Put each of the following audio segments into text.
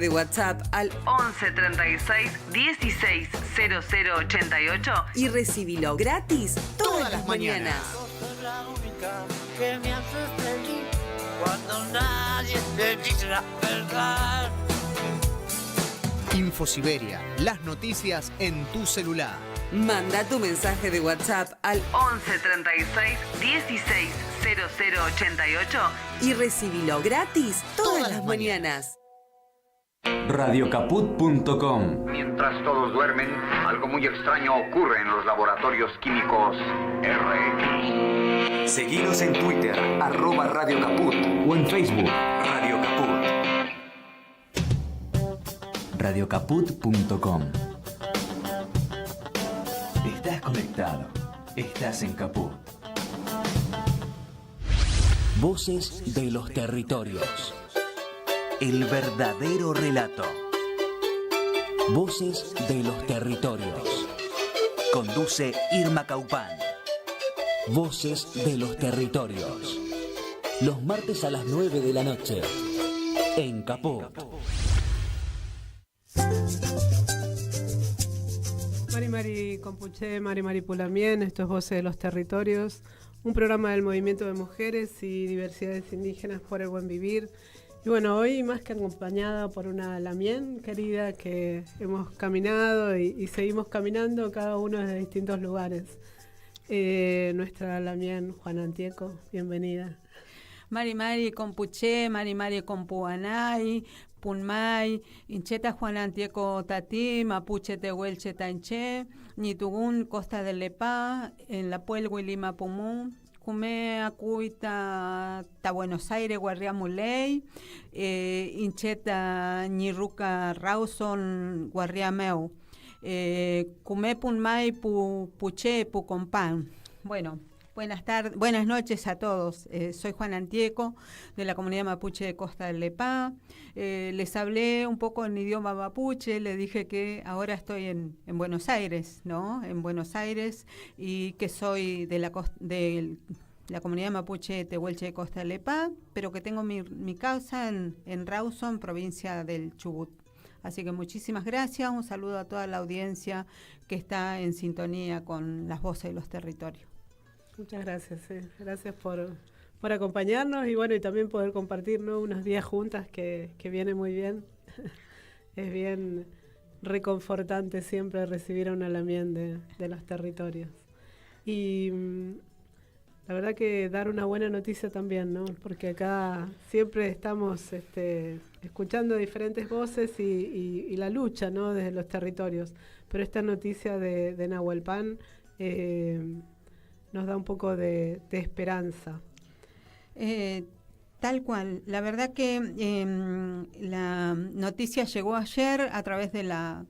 de WhatsApp al 11 36 16 00 88 y recibilo gratis todas las mañanas. Sos la única que me hace feliz cuando nadie te dice la verdad. InfoSiberia, las noticias en tu celular. Manda tu mensaje de WhatsApp al 11 36 16 00 88 y recibilo gratis todas las mañanas. Radiocaput.com. Mientras todos duermen, algo muy extraño ocurre en los laboratorios químicos RX. Seguinos en Twitter, @Radio Caput, o en Facebook, Radio Caput. Radiocaput.com. Estás conectado. Estás en Caput. Voces de los territorios. El verdadero relato. Voces de los territorios. Conduce Irma Caupán. Voces de los territorios. Los martes a las 9 de la noche. En Caput. Mari Compuché, Mari Pulamien, esto es Voces de los Territorios, un programa del Movimiento de Mujeres y Diversidades Indígenas por el Buen Vivir. Y bueno, hoy más que acompañada por una Lamien querida que hemos caminado y seguimos caminando cada uno desde distintos lugares. Nuestra Lamien Juana Antieco, bienvenida. Mari Compuché, Mari Compuanay, Punmay, Incheta Juana Antieco Tatí, Mapuche Tehuelche Tanché, Nitugun Costa del Lepá, en la Puelgo y Lima Pumú, Cume Acuita Ta Buenos Aires, Guarriamuley, Incheta Ñirruca Rawson, Guarriameu, Cume Punmay Puché Pucompan. Bueno. Buenas noches a todos. Soy Juana Antieco, de la comunidad mapuche de Costa del Lepá. Les hablé un poco en idioma mapuche, les dije que ahora estoy en Buenos Aires, ¿no? En Buenos Aires, y que soy de la comunidad mapuche tehuelche de Costa del Lepá, pero que tengo mi casa en Rawson, provincia del Chubut. Así que muchísimas gracias, un saludo a toda la audiencia que está en sintonía con las voces de los territorios. Muchas gracias, gracias por acompañarnos y bueno, y también poder compartir, ¿no?, unos días juntas que viene muy bien. Es bien reconfortante siempre recibir a una Lamien de los territorios. Y la verdad que dar una buena noticia también, ¿no?, porque acá siempre estamos escuchando diferentes voces y la lucha, ¿no?, desde los territorios. Pero esta noticia de Nahuelpan nos da un poco de esperanza. Tal cual. La verdad que la noticia llegó ayer a través de la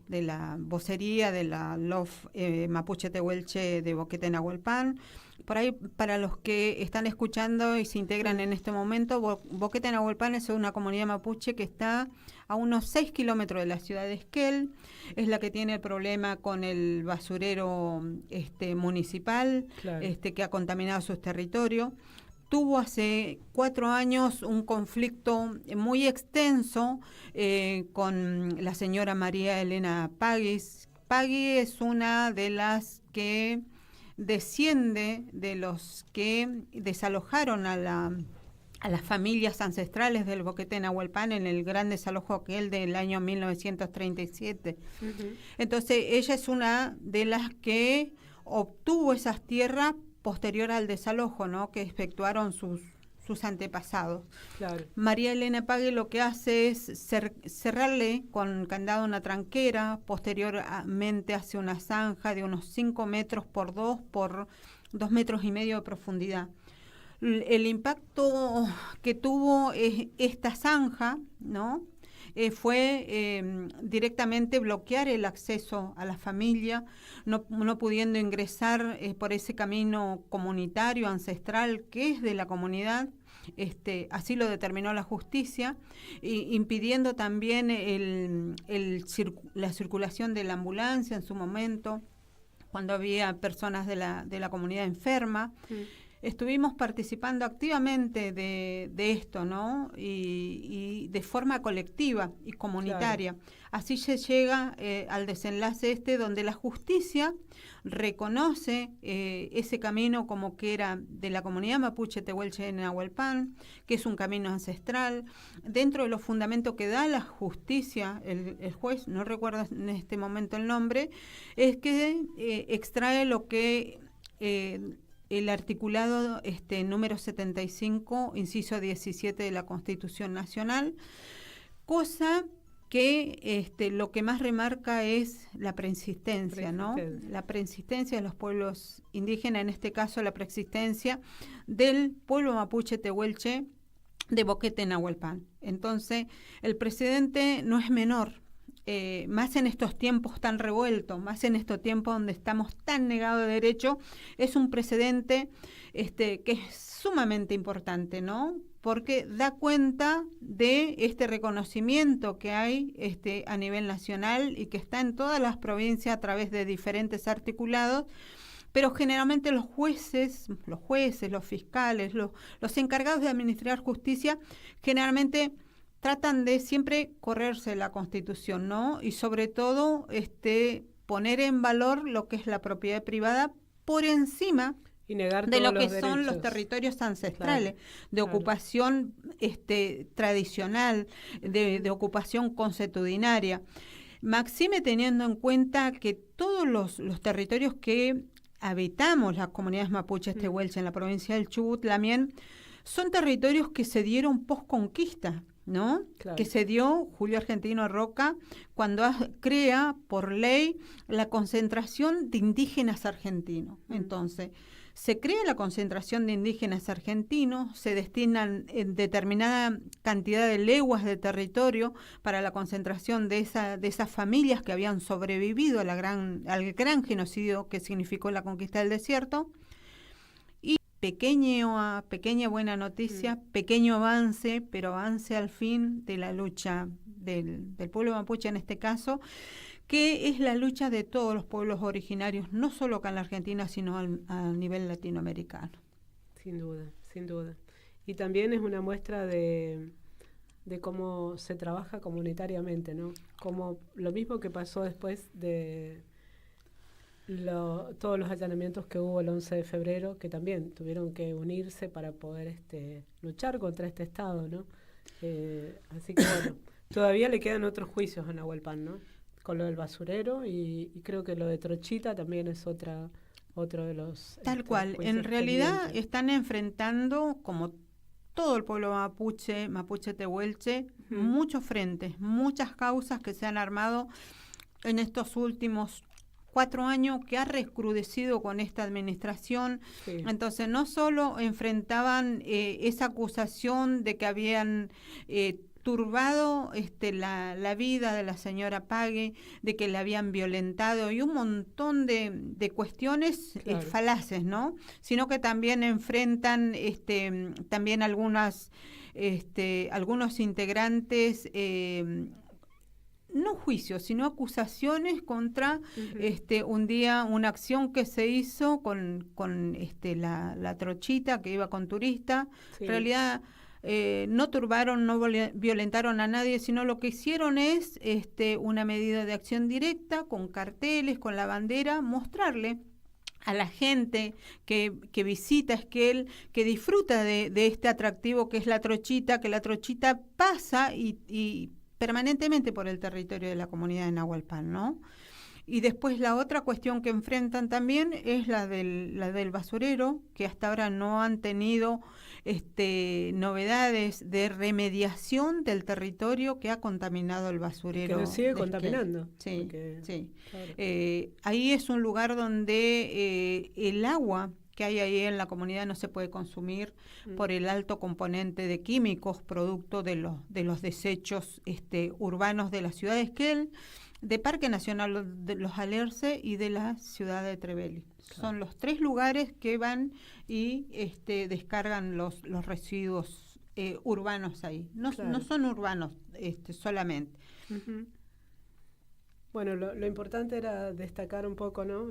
vocería de la LOF Mapuche Tehuelche de Boquete Nahuelpan. Por ahí, para los que están escuchando y se integran en este momento, Boquete Nahuelpan es una comunidad mapuche que está a unos 6 kilómetros de la ciudad de Esquel. Es la que tiene el problema con el basurero municipal, claro, que ha contaminado sus territorios. Tuvo hace 4 años un conflicto muy extenso con la señora María Elena Paguis. Pagui es una de las que desciende de los que desalojaron a las familias ancestrales del Boquete Nahuelpan en el gran desalojo aquel del año 1937. Uh-huh. Entonces ella es una de las que obtuvo esas tierras posterior al desalojo, ¿no?, que efectuaron sus antepasados. Claro. María Elena Pague lo que hace es cerrarle con candado una tranquera, posteriormente hace una zanja de unos 5 metros por 2 metros y medio de profundidad. El impacto que tuvo esta zanja, ¿no?, fue directamente bloquear el acceso a la familia, no pudiendo ingresar por ese camino comunitario, ancestral, que es de la comunidad. Así lo determinó la justicia, impidiendo también la circulación de la ambulancia en su momento, cuando había personas de la comunidad enferma. estuvimos participando activamente de esto, ¿no? Y de forma colectiva y comunitaria. Claro. Así se llega al desenlace donde la justicia reconoce ese camino como que era de la comunidad mapuche tehuelche en Nahuelpan, que es un camino ancestral. Dentro de los fundamentos que da la justicia, el juez, no recuerdo en este momento el nombre, es que extrae lo que el articulado número 75, inciso 17 de la Constitución Nacional, cosa que lo que más remarca es la persistencia, ¿no? La persistencia de los pueblos indígenas, en este caso la persistencia del pueblo mapuche tehuelche de Boquete, Nahuelpan. Entonces, el presidente no es menor, más en estos tiempos tan revueltos, más en estos tiempos donde estamos tan negados de derecho, es un precedente que es sumamente importante, ¿no? Porque da cuenta de este reconocimiento que hay a nivel nacional y que está en todas las provincias a través de diferentes articulados, pero generalmente los jueces, los fiscales, los encargados de administrar justicia, generalmente tratan de siempre correrse la Constitución, ¿no? Y sobre todo poner en valor lo que es la propiedad privada por encima y negar de lo que los son los territorios ancestrales, claro, de ocupación tradicional, de ocupación consuetudinaria. Maxime teniendo en cuenta que todos los territorios que habitamos, las comunidades mapuches tehuelche en la provincia del Chubut, también son territorios que se dieron post-conquista, ¿no? Claro. Que se dio Julio Argentino Roca cuando crea por ley la concentración de indígenas argentinos. Entonces, se crea la concentración de indígenas argentinos, se destinan determinada cantidad de leguas de territorio para la concentración de esas familias que habían sobrevivido al gran genocidio que significó la conquista del desierto. Pequeña buena noticia, pequeño avance, pero avance al fin de la lucha del pueblo mapuche en este caso, que es la lucha de todos los pueblos originarios, no solo acá en la Argentina, sino a nivel latinoamericano. Sin duda, sin duda. Y también es una muestra de cómo se trabaja comunitariamente, ¿no? Como lo mismo que pasó después de todos los allanamientos que hubo el 11 de febrero, que también tuvieron que unirse para poder luchar contra este Estado, ¿no? Así que bueno, todavía le quedan otros juicios a Nahuelpan, ¿no? Con lo del basurero y creo que lo de Trochita también es otro de los... Tal cual, en realidad están enfrentando, como todo el pueblo mapuche tehuelche, muchos frentes, muchas causas que se han armado en estos últimos 4 años, que ha recrudecido con esta administración. Sí. Entonces no solo enfrentaban esa acusación de que habían turbado la vida de la señora Pague, de que la habían violentado y un montón de cuestiones falaces, ¿no? Sino que también enfrentan también algunos integrantes, no juicios, sino acusaciones contra un día una acción que se hizo con la Trochita que iba con turista. Sí. En realidad no turbaron, no violentaron a nadie, sino lo que hicieron es una medida de acción directa con carteles, con la bandera, mostrarle a la gente que visita Esquel, que disfruta de este atractivo que es la Trochita, que la Trochita pasa y permanentemente por el territorio de la comunidad de Nahuelpan, ¿no? Y después la otra cuestión que enfrentan también es la del basurero, que hasta ahora no han tenido novedades de remediación del territorio que ha contaminado el basurero. Que lo sigue contaminando. Sí, porque, sí. Claro. Ahí es un lugar donde el agua que hay ahí en la comunidad no se puede consumir por el alto componente de químicos producto de los desechos urbanos de la ciudad de Esquel, de Parque Nacional de los Alerce y de la ciudad de Trevelli. Claro. Son los 3 lugares que van y descargan los residuos urbanos ahí. No, claro. No son urbanos solamente. Bueno, lo importante era destacar un poco, ¿no?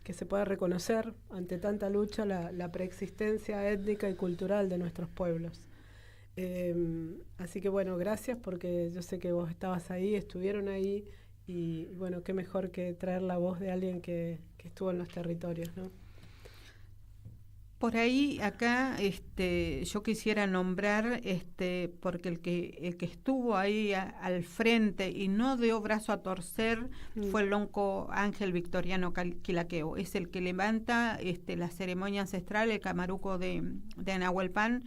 Que se pueda reconocer ante tanta lucha la preexistencia étnica y cultural de nuestros pueblos. Así que bueno, gracias, porque yo sé que vos estabas ahí, estuvieron ahí, y bueno, qué mejor que traer la voz de alguien que estuvo en los territorios, ¿no? Por ahí, acá, yo quisiera nombrar, porque el que estuvo ahí al frente y no dio brazo a torcer fue el lonco Ángel Victoriano Quilaqueo. Es el que levanta la ceremonia ancestral, el camaruco de Nahuelpan,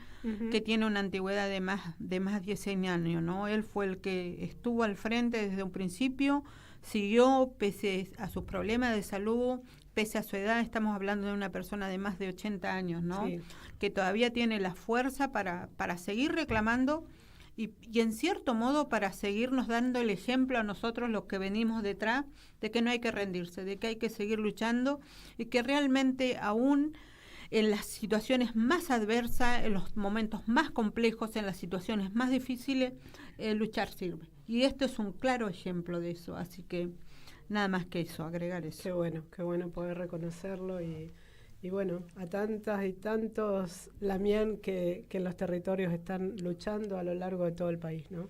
que tiene una antigüedad de más de 100 años, ¿no? Él fue el que estuvo al frente desde un principio, siguió pese a sus problemas de salud, pese a su edad. Estamos hablando de una persona de más de 80 años, ¿no? Sí. Que todavía tiene la fuerza para seguir reclamando y en cierto modo para seguirnos dando el ejemplo a nosotros, los que venimos detrás, de que no hay que rendirse, de que hay que seguir luchando y que realmente aún en las situaciones más adversas, en los momentos más complejos, en las situaciones más difíciles, luchar sirve. Y esto es un claro ejemplo de eso, así que nada más que eso, agregar eso. Qué bueno poder reconocerlo y bueno, a tantas y tantos Lamián que en los territorios están luchando a lo largo de todo el país, ¿no?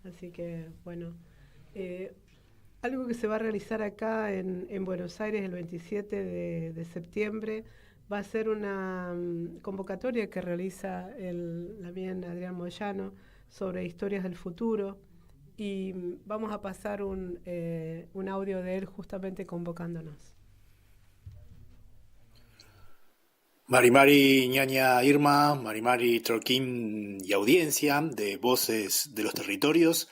Así que bueno, algo que se va a realizar acá en Buenos Aires el 27 de septiembre va a ser una convocatoria que realiza el Lamián Adrián Moyano sobre historias del futuro. Y vamos a pasar un audio de él justamente convocándonos. Marimari, ñaña Irma, Marimari, Troquín y audiencia de Voces de los Territorios.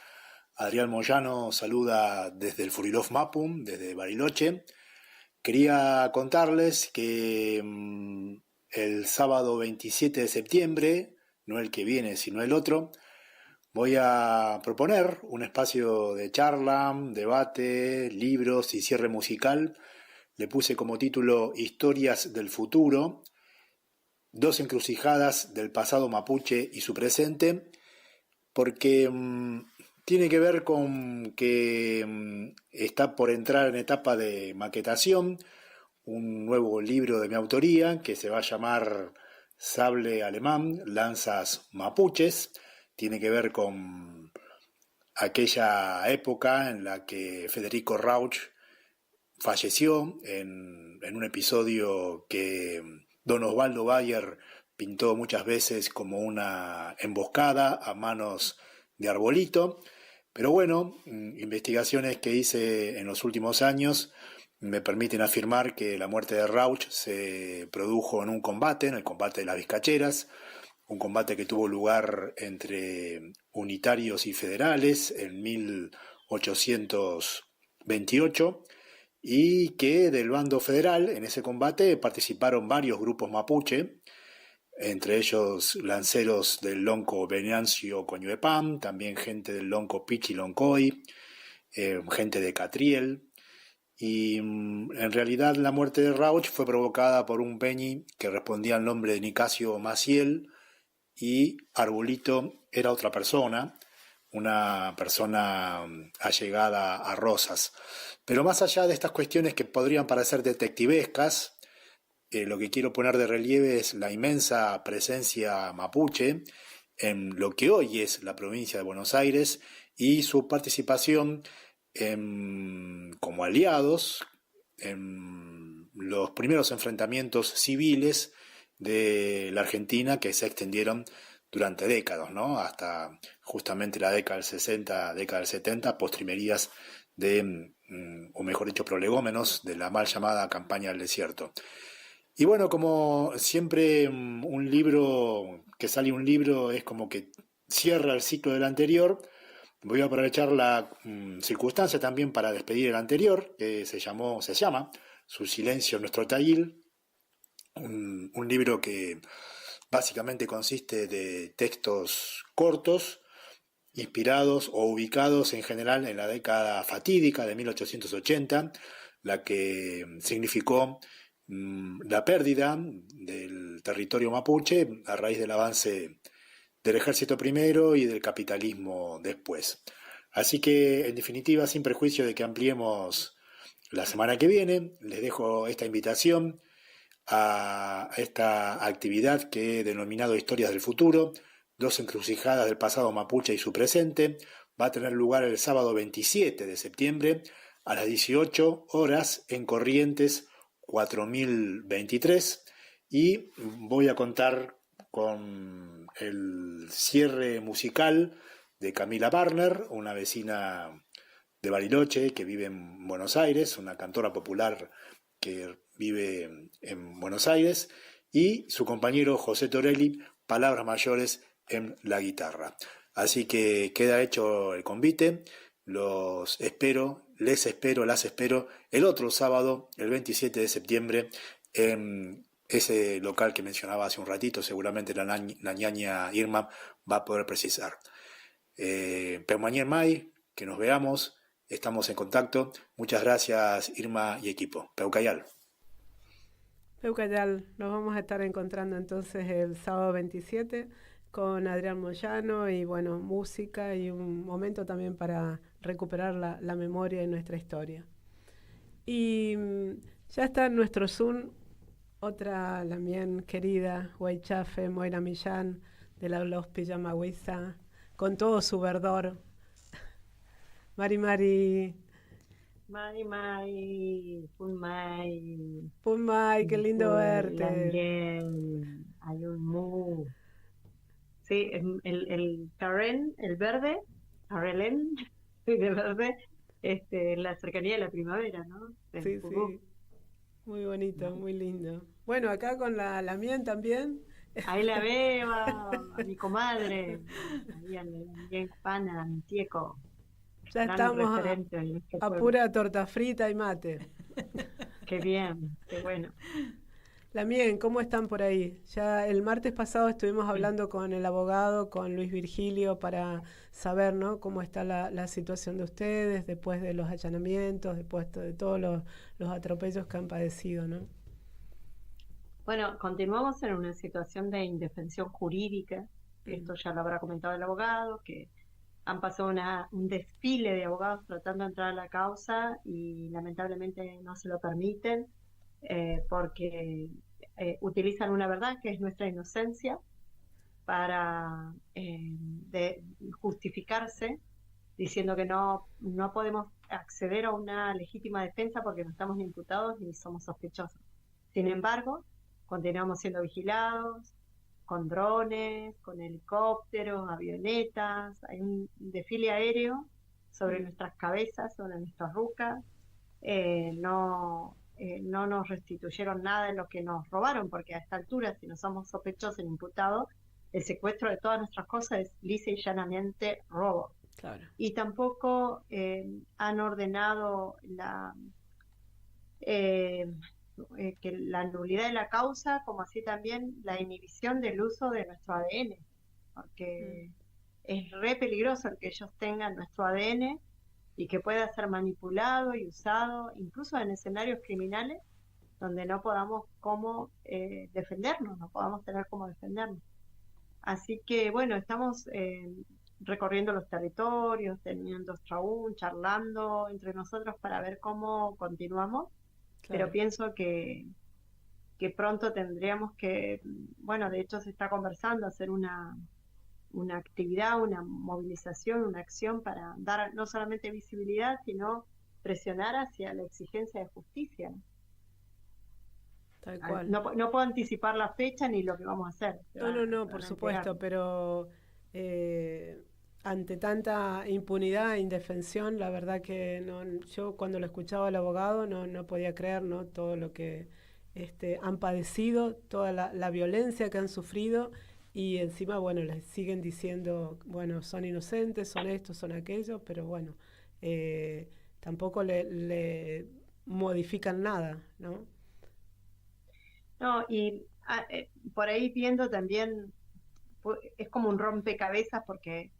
Adrián Moyano saluda desde el Furilov Mapum, desde Bariloche. Quería contarles que el sábado 27 de septiembre, no el que viene sino el otro, voy a proponer un espacio de charla, debate, libros y cierre musical. Le puse como título Historias del Futuro, 2 encrucijadas del pasado mapuche y su presente, porque tiene que ver con que está por entrar en etapa de maquetación un nuevo libro de mi autoría que se va a llamar Sable Alemán, Lanzas Mapuches. Tiene que ver con aquella época en la que Federico Rauch falleció en un episodio que don Osvaldo Bayer pintó muchas veces como una emboscada a manos de Arbolito. Pero bueno, investigaciones que hice en los últimos años me permiten afirmar que la muerte de Rauch se produjo en un combate, en el combate de las Vizcacheras, un combate que tuvo lugar entre unitarios y federales en 1828 y que del bando federal en ese combate participaron varios grupos mapuche, entre ellos lanceros del lonco Venancio Coñuepam, también gente del lonco Pichi Loncoy, gente de Catriel. Y en realidad la muerte de Rauch fue provocada por un peñi que respondía al nombre de Nicasio Maciel, y Arbolito era otra persona, una persona allegada a Rosas. Pero más allá de estas cuestiones que podrían parecer detectivescas, lo que quiero poner de relieve es la inmensa presencia mapuche en lo que hoy es la provincia de Buenos Aires y su participación como aliados en los primeros enfrentamientos civiles de la Argentina que se extendieron durante décadas, ¿no? Hasta justamente la década del 60, década del 70, postrimerías de, o mejor dicho, prolegómenos de la mal llamada campaña del desierto. Y bueno, como siempre un libro, que sale un libro es como que cierra el ciclo del anterior, voy a aprovechar la circunstancia también para despedir el anterior, que se llama Su silencio, nuestro taíl, un libro que básicamente consiste de textos cortos, inspirados o ubicados en general en la década fatídica de 1880, la que significó la pérdida del territorio mapuche a raíz del avance del ejército primero y del capitalismo después. Así que, en definitiva, sin perjuicio de que ampliemos la semana que viene, les dejo esta invitación a esta actividad que he denominado Historias del Futuro, 2 encrucijadas del pasado mapuche y su presente. Va a tener lugar el sábado 27 de septiembre a las 18 horas en Corrientes 4023, y voy a contar con el cierre musical de Camila Barner, una vecina de Bariloche que vive en Buenos Aires, una cantora popular que vive en Buenos Aires, y su compañero José Torelli, palabras mayores en la guitarra. Así que queda hecho el convite. Los espero, les espero, las espero el otro sábado, el 27 de septiembre, en ese local que mencionaba hace un ratito. Seguramente la ñaña Irma va a poder precisar. Peumañer Mai, que nos veamos, estamos en contacto. Muchas gracias, Irma y equipo. Peucayal. Peucayal, nos vamos a estar encontrando entonces el sábado 27 con Adrián Moyano, y bueno, música y un momento también para recuperar la memoria de nuestra historia. Y ya está en nuestro Zoom otra también querida, Huaychafe, Moira Millán, de la Los Pijamahuiza, con todo su verdor. Mari. Punmay, qué lindo verte. También hay un mu. Sí, el Karen, el verde, Karelen, de verde, la cercanía de la primavera, ¿no? Sí. Muy bonito, muy lindo. Bueno, acá con la Mien también. Ahí la veo, a mi comadre, ahí a mi pana, a mi tieco. Ya estamos a pura torta frita y mate. Qué bien, qué bueno. La Mien, ¿cómo están por ahí? Ya el martes pasado estuvimos hablando con el abogado, con Luis Virgilio, para saber, ¿no?, cómo está la situación de ustedes después de los allanamientos, después de todos los atropellos que han padecido, ¿no? Bueno, continuamos en una situación de indefensión jurídica. Esto ya lo habrá comentado el abogado, que han pasado un desfile de abogados tratando de entrar a la causa y lamentablemente no se lo permiten, porque utilizan una verdad que es nuestra inocencia para justificarse, diciendo que no podemos acceder a una legítima defensa porque no estamos ni imputados ni somos sospechosos. Sin embargo, continuamos siendo vigilados con drones, con helicópteros, avionetas. Hay un desfile aéreo sobre nuestras cabezas, sobre nuestras rucas. No nos restituyeron nada de lo que nos robaron, porque a esta altura, si no somos sospechosos ni imputados, el secuestro de todas nuestras cosas es lisa y llanamente robo. Claro. Y tampoco han ordenado que la nulidad de la causa, como así también la inhibición del uso de nuestro ADN, porque es re peligroso el que ellos tengan nuestro ADN y que pueda ser manipulado y usado incluso en escenarios criminales donde no podamos cómo defendernos, no podamos tener cómo defendernos. Así que bueno, estamos recorriendo los territorios, teniendo charlando entre nosotros para ver cómo continuamos. Claro. Pero pienso que pronto tendríamos que, bueno, de hecho se está conversando, hacer una actividad, una movilización, una acción para dar no solamente visibilidad, sino presionar hacia la exigencia de justicia. Tal cual. No puedo anticipar la fecha ni lo que vamos a hacer. No, por supuesto, pero ante tanta impunidad e indefensión, la verdad que yo cuando lo escuchaba al abogado no podía creer, ¿no?, todo lo que han padecido, toda la violencia que han sufrido, y encima, bueno, les siguen diciendo, bueno, son inocentes, son estos, son aquellos, pero bueno, tampoco le modifican nada, ¿no? No, y por ahí viendo también, es como un rompecabezas porque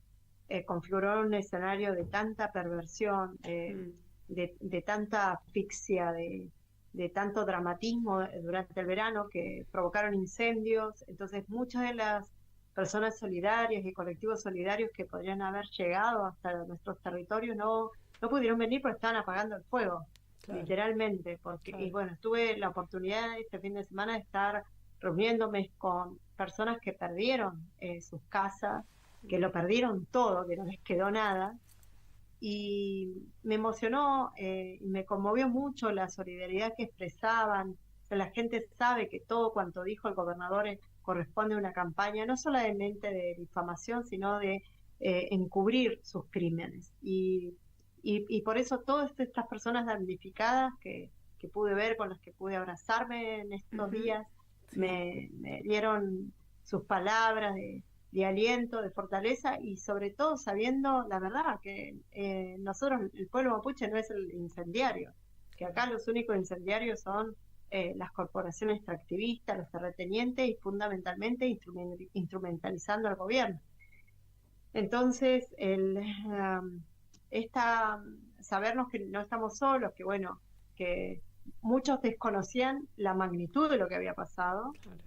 configuró un escenario de tanta perversión, de tanta asfixia, de tanto dramatismo durante el verano, que provocaron incendios. Entonces muchas de las personas solidarias y colectivos solidarios que podrían haber llegado hasta nuestros territorios no pudieron venir porque estaban apagando el fuego, Claro. literalmente. Porque, Claro. y bueno, tuve la oportunidad este fin de semana de estar reuniéndome con personas que perdieron sus casas, que lo perdieron todo, que no les quedó nada. Y me emocionó y me conmovió mucho la solidaridad que expresaban. O sea, la gente sabe que todo cuanto dijo el gobernador corresponde a una campaña, no solamente de difamación, sino de encubrir sus crímenes. Y por eso todas estas personas damnificadas que pude ver, con las que pude abrazarme en estos días, Sí. me dieron sus palabras de aliento, de fortaleza y sobre todo sabiendo la verdad que nosotros, el pueblo mapuche no es el incendiario, que acá los únicos incendiarios son las corporaciones extractivistas, los terratenientes y fundamentalmente instrumentalizando al gobierno. Entonces, sabernos que no estamos solos, que bueno, que muchos desconocían la magnitud de lo que había pasado, Claro.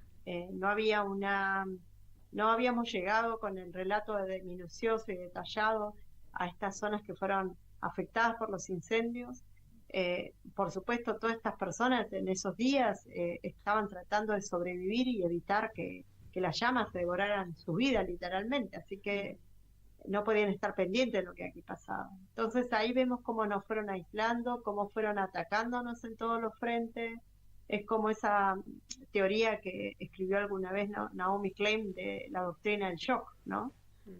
no habíamos llegado con el relato minucioso y detallado a estas zonas que fueron afectadas por los incendios. Por supuesto, todas estas personas en esos días estaban tratando de sobrevivir y evitar que las llamas se devoraran su vida, literalmente. Así que no podían estar pendientes de lo que aquí pasaba. Entonces ahí vemos cómo nos fueron aislando, cómo fueron atacándonos en todos los frentes. Es como esa teoría que escribió alguna vez Naomi Klein de la doctrina del shock, ¿no?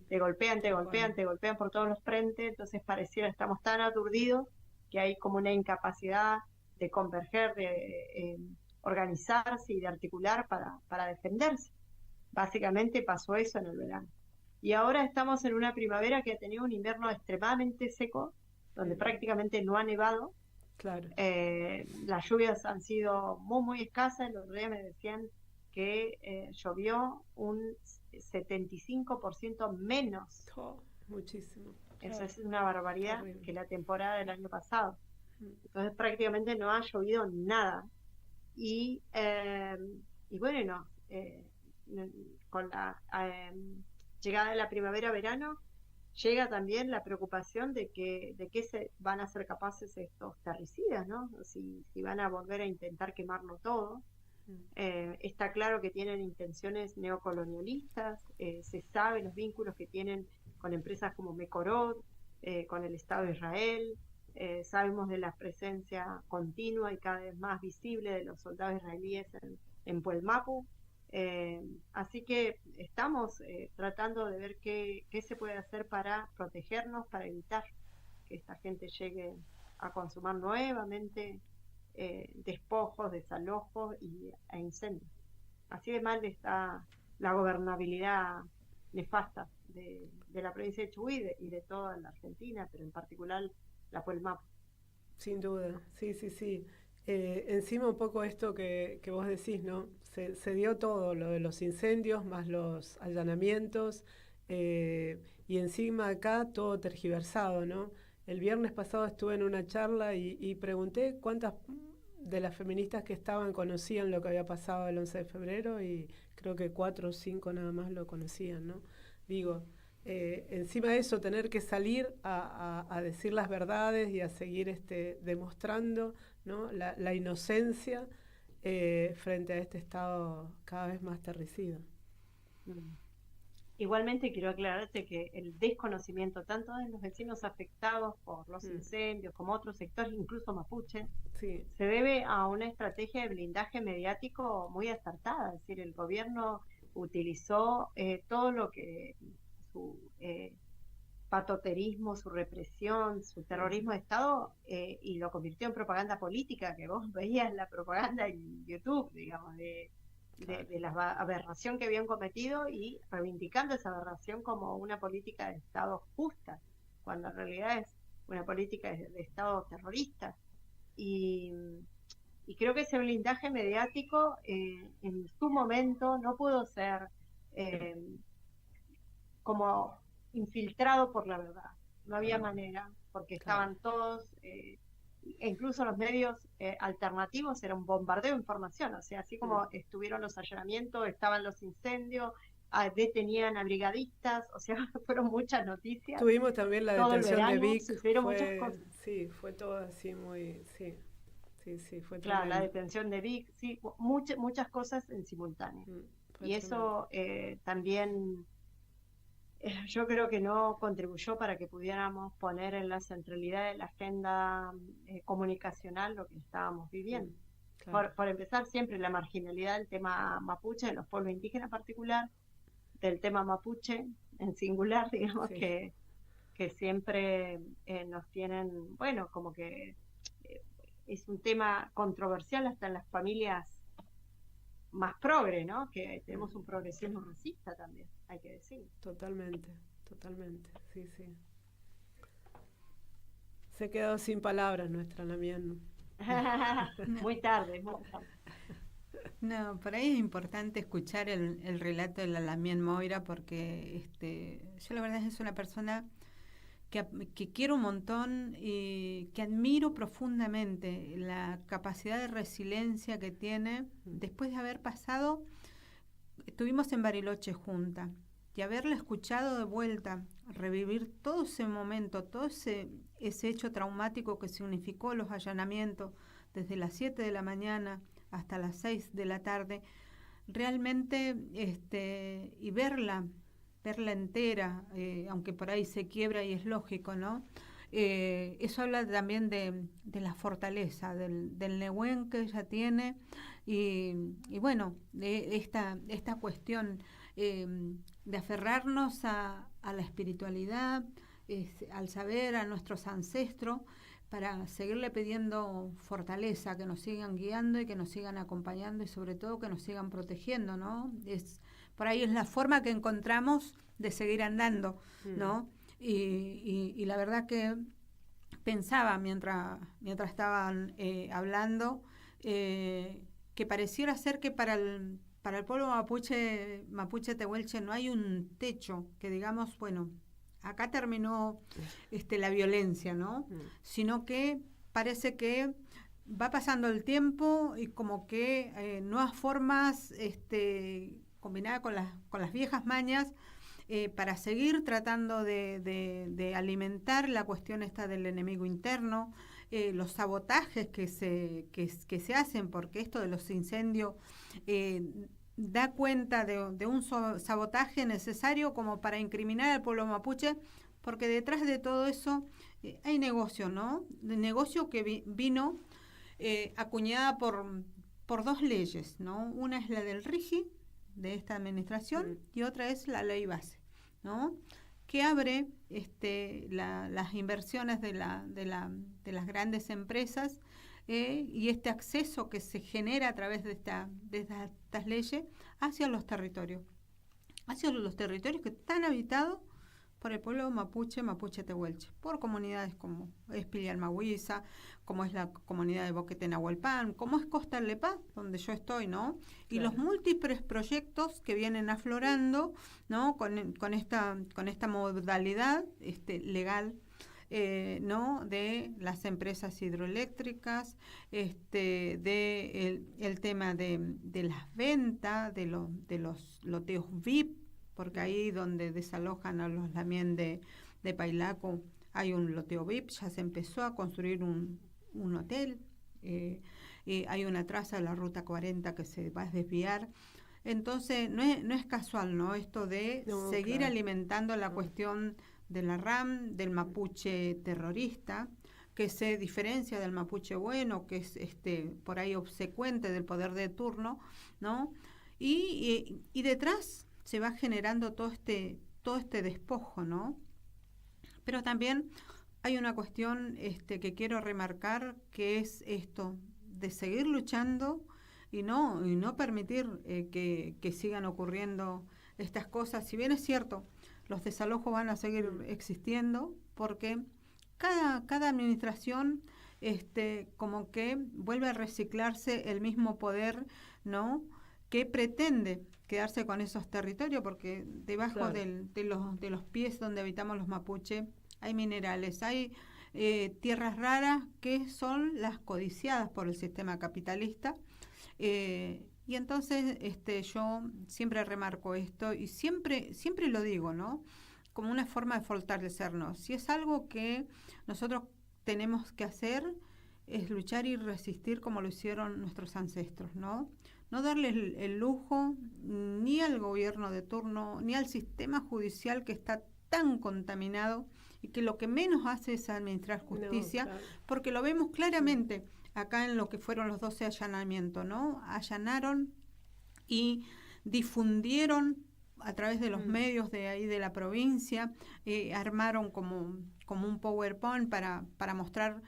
Te golpean, te golpean, te golpean por todos los frentes, entonces pareciera estamos tan aturdidos que hay como una incapacidad de converger, de organizarse y de articular para defenderse. Básicamente pasó eso en el verano. Y ahora estamos en una primavera que ha tenido un invierno extremadamente seco, donde prácticamente no ha nevado. Claro. Las lluvias han sido muy, muy escasas. Los días me decían que llovió un 75% menos. Oh, muchísimo. Eso Claro. es una barbaridad Horrible. que la temporada del año pasado. Entonces prácticamente no ha llovido nada. Y bueno, con la llegada de la primavera-verano llega también la preocupación de que se van a ser capaces estos terricidas, ¿no? Si van a volver a intentar quemarlo todo. Está claro que tienen intenciones neocolonialistas, se sabe los vínculos que tienen con empresas como Mekorot, con el Estado de Israel, sabemos de la presencia continua y cada vez más visible de los soldados israelíes en Puelmapu. Así que estamos tratando de ver qué se puede hacer para protegernos, para evitar que esta gente llegue a consumar nuevamente despojos, desalojos e incendios. Así de mal está la gobernabilidad nefasta de la provincia de Chubut y de toda la Argentina, pero en particular la Puelmapu. Sin duda, sí, sí, sí. Encima un poco esto que vos decís, ¿no? Se dio todo, lo de los incendios, más los allanamientos, y encima acá todo tergiversado, ¿no? El viernes pasado estuve en una charla y pregunté cuántas de las feministas que estaban conocían lo que había pasado el 11 de febrero y creo que 4 o 5 nada más lo conocían, ¿no? Digo, encima de eso, tener que salir a decir las verdades y a seguir demostrando, ¿no? la inocencia frente a este Estado cada vez más terricida. Igualmente quiero aclararte que el desconocimiento tanto de los vecinos afectados por los incendios como otros sectores, incluso mapuche, sí, se debe a una estrategia de blindaje mediático muy acertada. Es decir, el gobierno utilizó todo lo que su patoterismo, su represión, su terrorismo de Estado y lo convirtió en propaganda política, que vos veías la propaganda en YouTube, digamos, de la aberración que habían cometido y reivindicando esa aberración como una política de Estado justa, cuando en realidad es una política de Estado terrorista. Y creo que ese blindaje mediático en su momento no pudo ser como infiltrado por la verdad. No había manera, porque estaban todos, incluso los medios alternativos, era un bombardeo de información. O sea, así como estuvieron los allanamientos, estaban los incendios, detenían a brigadistas, o sea, fueron muchas noticias. Tuvimos también la Todo el detención de verano Vic. sucedieron muchas cosas. Sí, fue todo así muy... Sí, fue Claro, la tremendo. detención de Vic, sí, muchas cosas en simultáneo. Fue Y eso también yo creo que no contribuyó para que pudiéramos poner en la centralidad de la agenda comunicacional lo que estábamos viviendo. Claro. Por empezar, siempre la marginalidad del tema mapuche, de los pueblos indígenas en particular, del tema mapuche en singular, digamos, Sí. que siempre nos tienen, bueno, como que es un tema controversial hasta en las familias más progre, ¿no? Que tenemos un progresismo racista también, hay que decir. Totalmente, sí. Se ha quedado sin palabras nuestra Lamien. Muy tarde. No, por ahí es importante escuchar el relato de la Lamien Moira porque yo la verdad es una persona que quiero un montón y que admiro profundamente la capacidad de resiliencia que tiene después de haber pasado, estuvimos en Bariloche juntas y haberla escuchado de vuelta, revivir todo ese momento, todo ese hecho traumático que significó los allanamientos desde las 7 de la mañana hasta las 6 de la tarde, realmente, y verla entera, aunque por ahí se quiebra y es lógico, ¿no? Eso habla también de la fortaleza, del Nehuen que ella tiene y bueno, de esta cuestión de aferrarnos a la espiritualidad, al saber, a nuestros ancestros, para seguirle pidiendo fortaleza, que nos sigan guiando y que nos sigan acompañando y sobre todo que nos sigan protegiendo, ¿no? Por ahí es la forma que encontramos de seguir andando, ¿no? Y la verdad que pensaba mientras estaban hablando que pareciera ser que para el pueblo mapuche tehuelche no hay un techo que digamos, bueno, acá terminó la violencia, ¿no? Sino que parece que va pasando el tiempo y como que nuevas formas combinadas con las viejas mañas para seguir tratando de alimentar la cuestión esta del enemigo interno, los sabotajes que se hacen, porque esto de los incendios da cuenta de un sabotaje necesario como para incriminar al pueblo mapuche, porque detrás de todo eso hay negocio, ¿no? De negocio que vino acuñada por dos leyes, ¿no? Una es la del RIGI, de esta administración, y otra es la ley base, ¿no? Que abre las inversiones de las grandes empresas y este acceso que se genera a través de estas leyes hacia los territorios que están habitados por el pueblo mapuche tehuelche, por comunidades como es Pillalmahuiza, como es la comunidad de Boquete Nahuelpan, como es Costa Lepá, donde yo estoy, ¿no? Y claro, los múltiples proyectos que vienen aflorando, ¿no? Con esta modalidad legal, ¿no? De las empresas hidroeléctricas, el tema de las ventas, de los loteos VIP, porque ahí donde desalojan a los Lamien de Pailaco hay un loteo VIP, ya se empezó a construir un hotel, hay una traza de la ruta 40 que se va a desviar. Entonces no es casual, ¿no? Esto de seguir alimentando la cuestión de la RAM, del mapuche terrorista, que se diferencia del mapuche bueno, que es por ahí obsecuente del poder de turno, ¿no? Y detrás se va generando todo este despojo, ¿no? Pero también hay una cuestión que quiero remarcar, que es esto de seguir luchando y no permitir que sigan ocurriendo estas cosas. Si bien es cierto, los desalojos van a seguir existiendo, porque cada administración como que vuelve a reciclarse el mismo poder, ¿no? Que pretende quedarse con esos territorios, porque debajo de los pies donde habitamos los mapuche hay minerales, hay tierras raras que son las codiciadas por el sistema capitalista, y Y entonces yo siempre remarco esto y siempre lo digo, ¿no? Como una forma de fortalecernos. Si es algo que nosotros tenemos que hacer, es luchar y resistir como lo hicieron nuestros ancestros, ¿no? No darle el lujo ni al gobierno de turno, ni al sistema judicial que está tan contaminado y que lo que menos hace es administrar justicia, No, claro. porque lo vemos claramente acá en lo que fueron los 12 allanamientos, ¿no? Allanaron y difundieron a través de los medios de ahí de la provincia, armaron como un PowerPoint para mostrar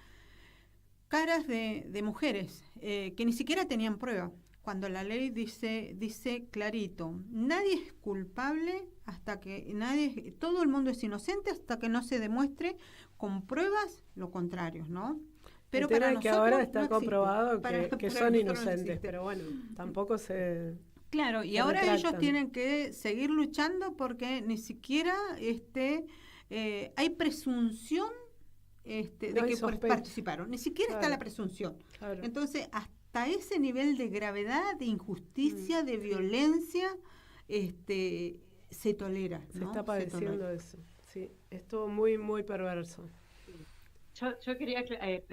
caras de mujeres que ni siquiera tenían prueba, cuando la ley dice clarito, nadie es culpable hasta que todo el mundo es inocente hasta que no se demuestre con pruebas lo contrario, ¿no? Pero para que nosotros ahora está no comprobado existe. que Para son nosotros no inocentes, existe. pero bueno, tampoco se... Claro, y se ahora ellos retractan. tienen que seguir luchando porque ni siquiera hay presunción de No hay que sospecha. participaron, ni siquiera está Claro. la presunción. Claro. Entonces, hasta ese nivel de gravedad, de injusticia, de violencia, se tolera. Se ¿no? está Se padeciendo tolera. eso. Sí, es todo muy, muy perverso. Yo quería,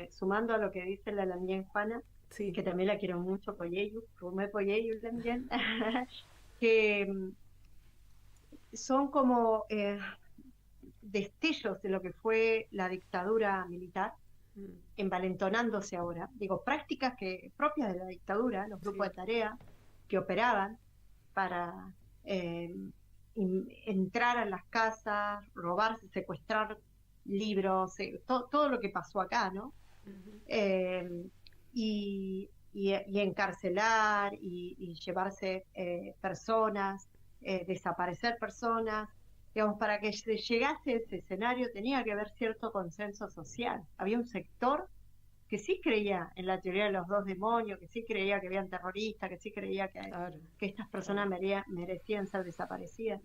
sumando a lo que dice la también Juana, Sí. que también la quiero mucho, Poyeyu, Rumé Poyeyu también, que son como destellos de lo que fue la dictadura militar, envalentonándose ahora. Digo, prácticas propias de la dictadura, los grupos de tarea que operaban para entrar a las casas, robarse, secuestrar libros, todo lo que pasó acá, ¿no? Y encarcelar y llevarse personas, desaparecer personas. Digamos, para que se llegase a ese escenario tenía que haber cierto consenso social. Había un sector que sí creía en la teoría de los dos demonios, que sí creía que habían terroristas, que sí creía que estas personas merecían ser desaparecidas.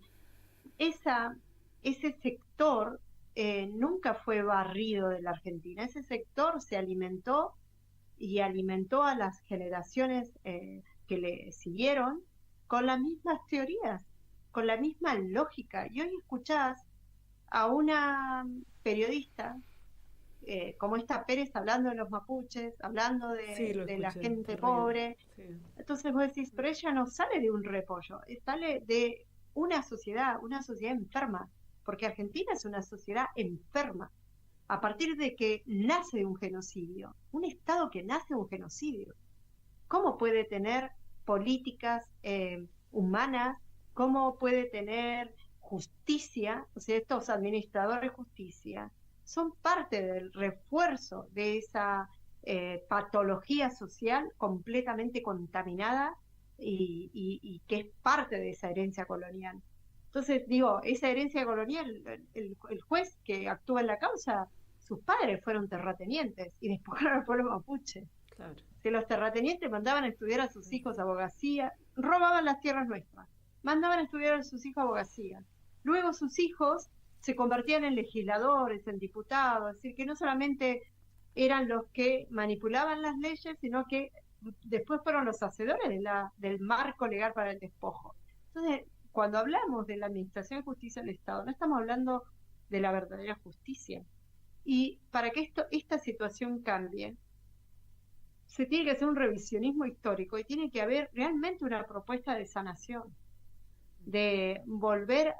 Ese sector nunca fue barrido de la Argentina. Ese sector se alimentó y alimentó a las generaciones que le siguieron con las mismas teorías, con la misma lógica. Y hoy escuchás a una periodista como esta Pérez hablando de los mapuches, hablando de la gente terrible. pobre. Sí. Entonces vos decís, pero ella no sale de un repollo, sale de una sociedad enferma, porque Argentina es una sociedad enferma, a partir de que nace de un genocidio, un Estado que nace de un genocidio. ¿Cómo puede tener políticas humanas? ¿Cómo puede tener justicia? O sea, estos administradores de justicia son parte del refuerzo de esa patología social completamente contaminada y que es parte de esa herencia colonial. Entonces, digo, esa herencia colonial, el juez que actúa en la causa, sus padres fueron terratenientes y despojaron al pueblo mapuche. Claro. Que los terratenientes mandaban a estudiar a sus hijos abogacía, robaban las tierras nuestras, mandaban a estudiar a sus hijos abogacía. Luego sus hijos se convertían en legisladores, en diputados, es decir, que no solamente eran los que manipulaban las leyes, sino que después fueron los hacedores del marco legal para el despojo. Entonces, cuando hablamos de la administración de justicia del Estado, no estamos hablando de la verdadera justicia. Y para que esta situación cambie, se tiene que hacer un revisionismo histórico y tiene que haber realmente una propuesta de sanación, de volver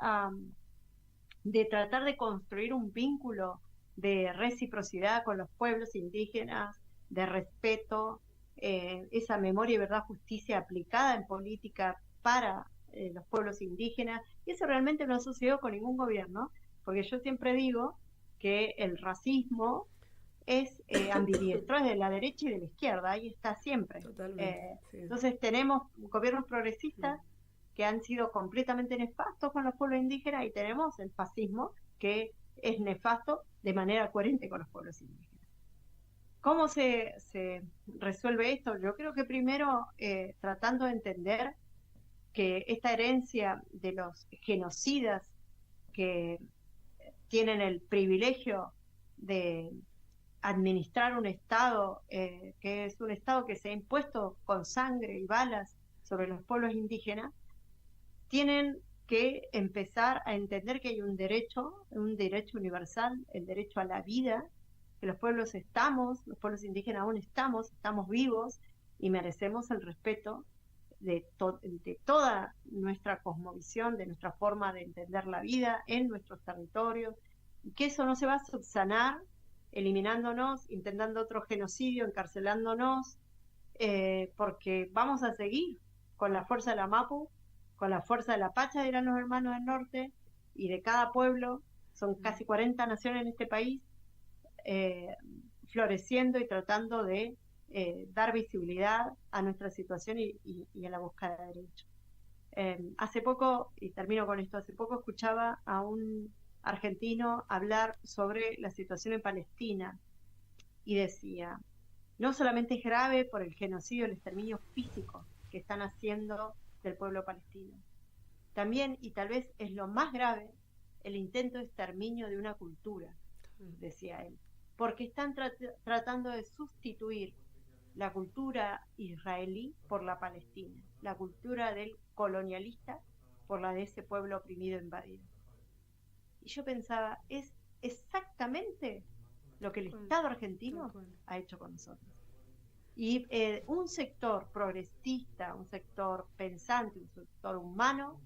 de tratar de construir un vínculo de reciprocidad con los pueblos indígenas, de respeto, esa memoria y verdad justicia aplicada en política para los pueblos indígenas. Y eso realmente no sucedió con ningún gobierno, porque yo siempre digo que el racismo es ambidiestro, es de la derecha y de la izquierda, ahí está siempre. Sí. Entonces tenemos gobiernos progresistas que han sido completamente nefastos con los pueblos indígenas y tenemos el fascismo que es nefasto de manera coherente con los pueblos indígenas. ¿Cómo se resuelve esto? Yo creo que primero tratando de entender que esta herencia de los genocidas que tienen el privilegio de administrar un Estado que es un Estado que se ha impuesto con sangre y balas sobre los pueblos indígenas, tienen que empezar a entender que hay un derecho universal, el derecho a la vida, que los pueblos indígenas aún estamos vivos y merecemos el respeto de toda nuestra cosmovisión, de nuestra forma de entender la vida en nuestros territorios, y que eso no se va a subsanar eliminándonos, intentando otro genocidio, encarcelándonos, porque vamos a seguir con la fuerza de la Mapu, con la fuerza de la Pacha, dirán los hermanos del norte, y de cada pueblo. Son casi 40 naciones en este país, floreciendo y tratando de dar visibilidad a nuestra situación y a la búsqueda de derechos. Hace poco, y termino con esto, hace poco escuchaba a un argentino hablar sobre la situación en Palestina y decía, no solamente es grave por el genocidio, el exterminio físico que están haciendo del pueblo palestino, también, y tal vez es lo más grave, el intento de exterminio de una cultura, decía él, porque están tratando de sustituir la cultura israelí por la palestina, la cultura del colonialista por la de ese pueblo oprimido e invadido. Y yo pensaba, es exactamente lo que el Estado argentino ha hecho con nosotros. Y un sector progresista, un sector pensante, un sector humano,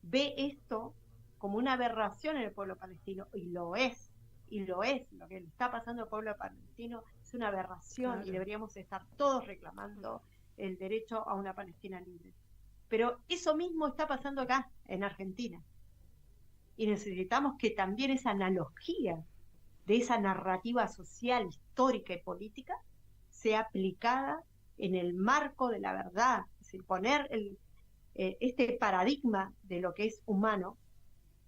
ve esto como una aberración en el pueblo palestino, y lo es, lo que le está pasando al pueblo palestino es una aberración, claro. Y deberíamos estar todos reclamando el derecho a una Palestina libre. Pero eso mismo está pasando acá, en Argentina. Y necesitamos que también esa analogía de esa narrativa social, histórica y política sea aplicada en el marco de la verdad, es decir, poner este paradigma de lo que es humano,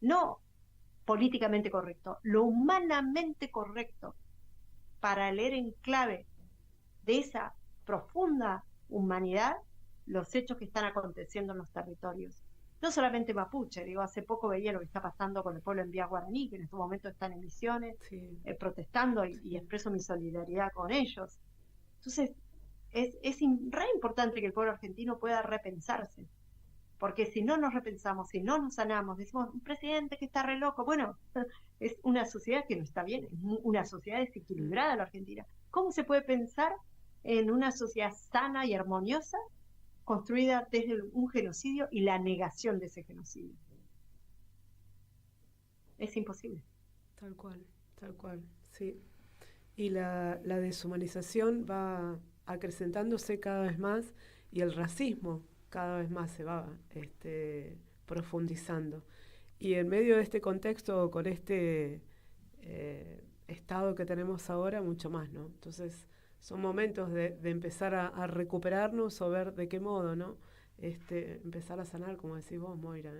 no políticamente correcto, lo humanamente correcto, para leer en clave de esa profunda humanidad los hechos que están aconteciendo en los territorios. No solamente mapuche, digo, hace poco veía lo que está pasando con el pueblo en Vía Guaraní, que en estos momentos están en Misiones, sí. Protestando y expreso mi solidaridad con ellos. Entonces, es re importante que el pueblo argentino pueda repensarse, porque si no nos repensamos, si no nos sanamos, decimos, un presidente que está re loco, bueno, es una sociedad que no está bien, es una sociedad desequilibrada la Argentina. ¿Cómo se puede pensar en una sociedad sana y armoniosa construida desde un genocidio y la negación de ese genocidio? Es imposible. Tal cual, sí. Y la deshumanización va acrecentándose cada vez más, y el racismo cada vez más se va profundizando. Y en medio de este contexto, con este estado que tenemos ahora, mucho más, ¿no? Entonces, son momentos de empezar a recuperarnos, o ver de qué modo, ¿no? Empezar a sanar, como decís vos, Moira,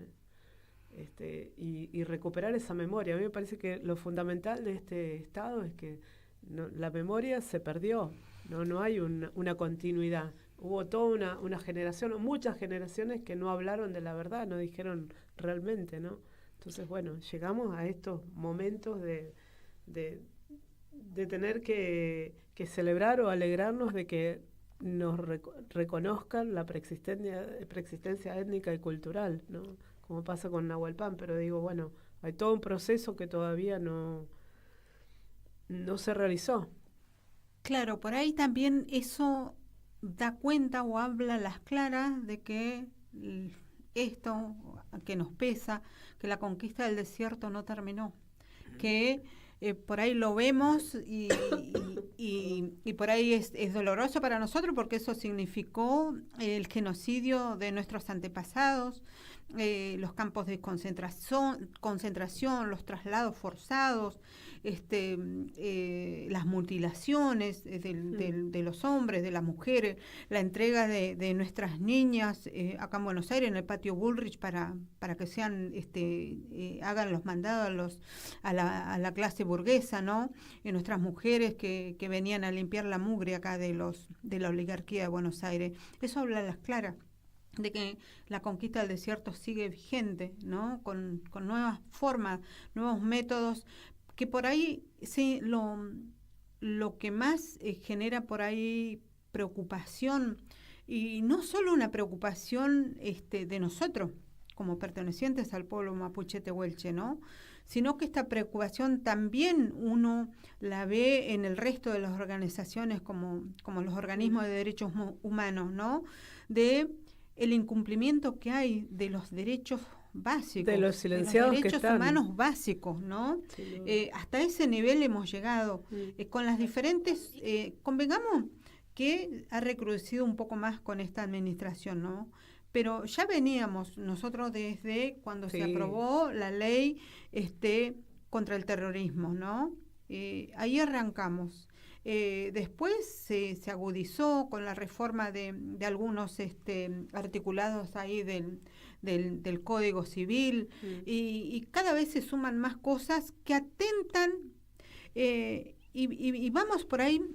y recuperar esa memoria. A mí me parece que lo fundamental de este estado es que la memoria se perdió, no hay una continuidad. Hubo toda una generación, o muchas generaciones, que no hablaron de la verdad, no dijeron realmente, ¿no? Entonces, bueno, llegamos a estos momentos de tener que celebrar o alegrarnos de que nos reconozcan la preexistencia étnica y cultural, ¿no? Como pasa con Nahuelpan, pero digo, bueno, hay todo un proceso que todavía no se realizó. Claro, por ahí también eso da cuenta o habla a las claras de que esto que nos pesa, que la conquista del desierto no terminó, que por ahí lo vemos y por ahí es doloroso para nosotros, porque eso significó el genocidio de nuestros antepasados, los campos de concentración, los traslados forzados, las mutilaciones de los hombres, de las mujeres, la entrega de nuestras niñas acá en Buenos Aires, en el patio Bullrich, para que sean hagan los mandados a la clase burguesa, ¿no? Y nuestras mujeres que venían a limpiar la mugre acá de la oligarquía de Buenos Aires. Eso habla a las claras de que la conquista del desierto sigue vigente, ¿no? Con nuevas formas, nuevos métodos, que por ahí sí, lo que más genera por ahí preocupación y no solo una preocupación de nosotros, como pertenecientes al pueblo mapuche tehuelche, ¿no? Sino que esta preocupación también uno la ve en el resto de las organizaciones como los organismos de derechos humanos, ¿no? De el incumplimiento que hay de los derechos básicos, de los silenciados, de los derechos que están. humanos básicos, ¿no? Sí, hasta ese nivel hemos llegado, con las diferentes, convengamos que ha recrudecido un poco más con esta administración, ¿no? Pero ya veníamos nosotros desde cuando se aprobó la ley contra el terrorismo, ¿no? Ahí arrancamos. Después se agudizó con la reforma de algunos articulados ahí del Código Civil, y cada vez se suman más cosas que atentan, y vamos por ahí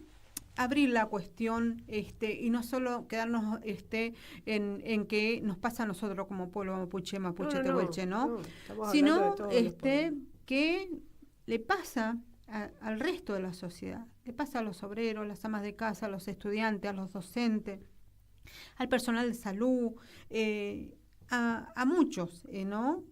abrir la cuestión, y no solo quedarnos en que nos pasa a nosotros como pueblo mapuche tehuelche, ¿no? Sino que le pasa al resto de la sociedad, le pasa a los obreros, las amas de casa, a los estudiantes, a los docentes, al personal de salud, a muchos, ¿no?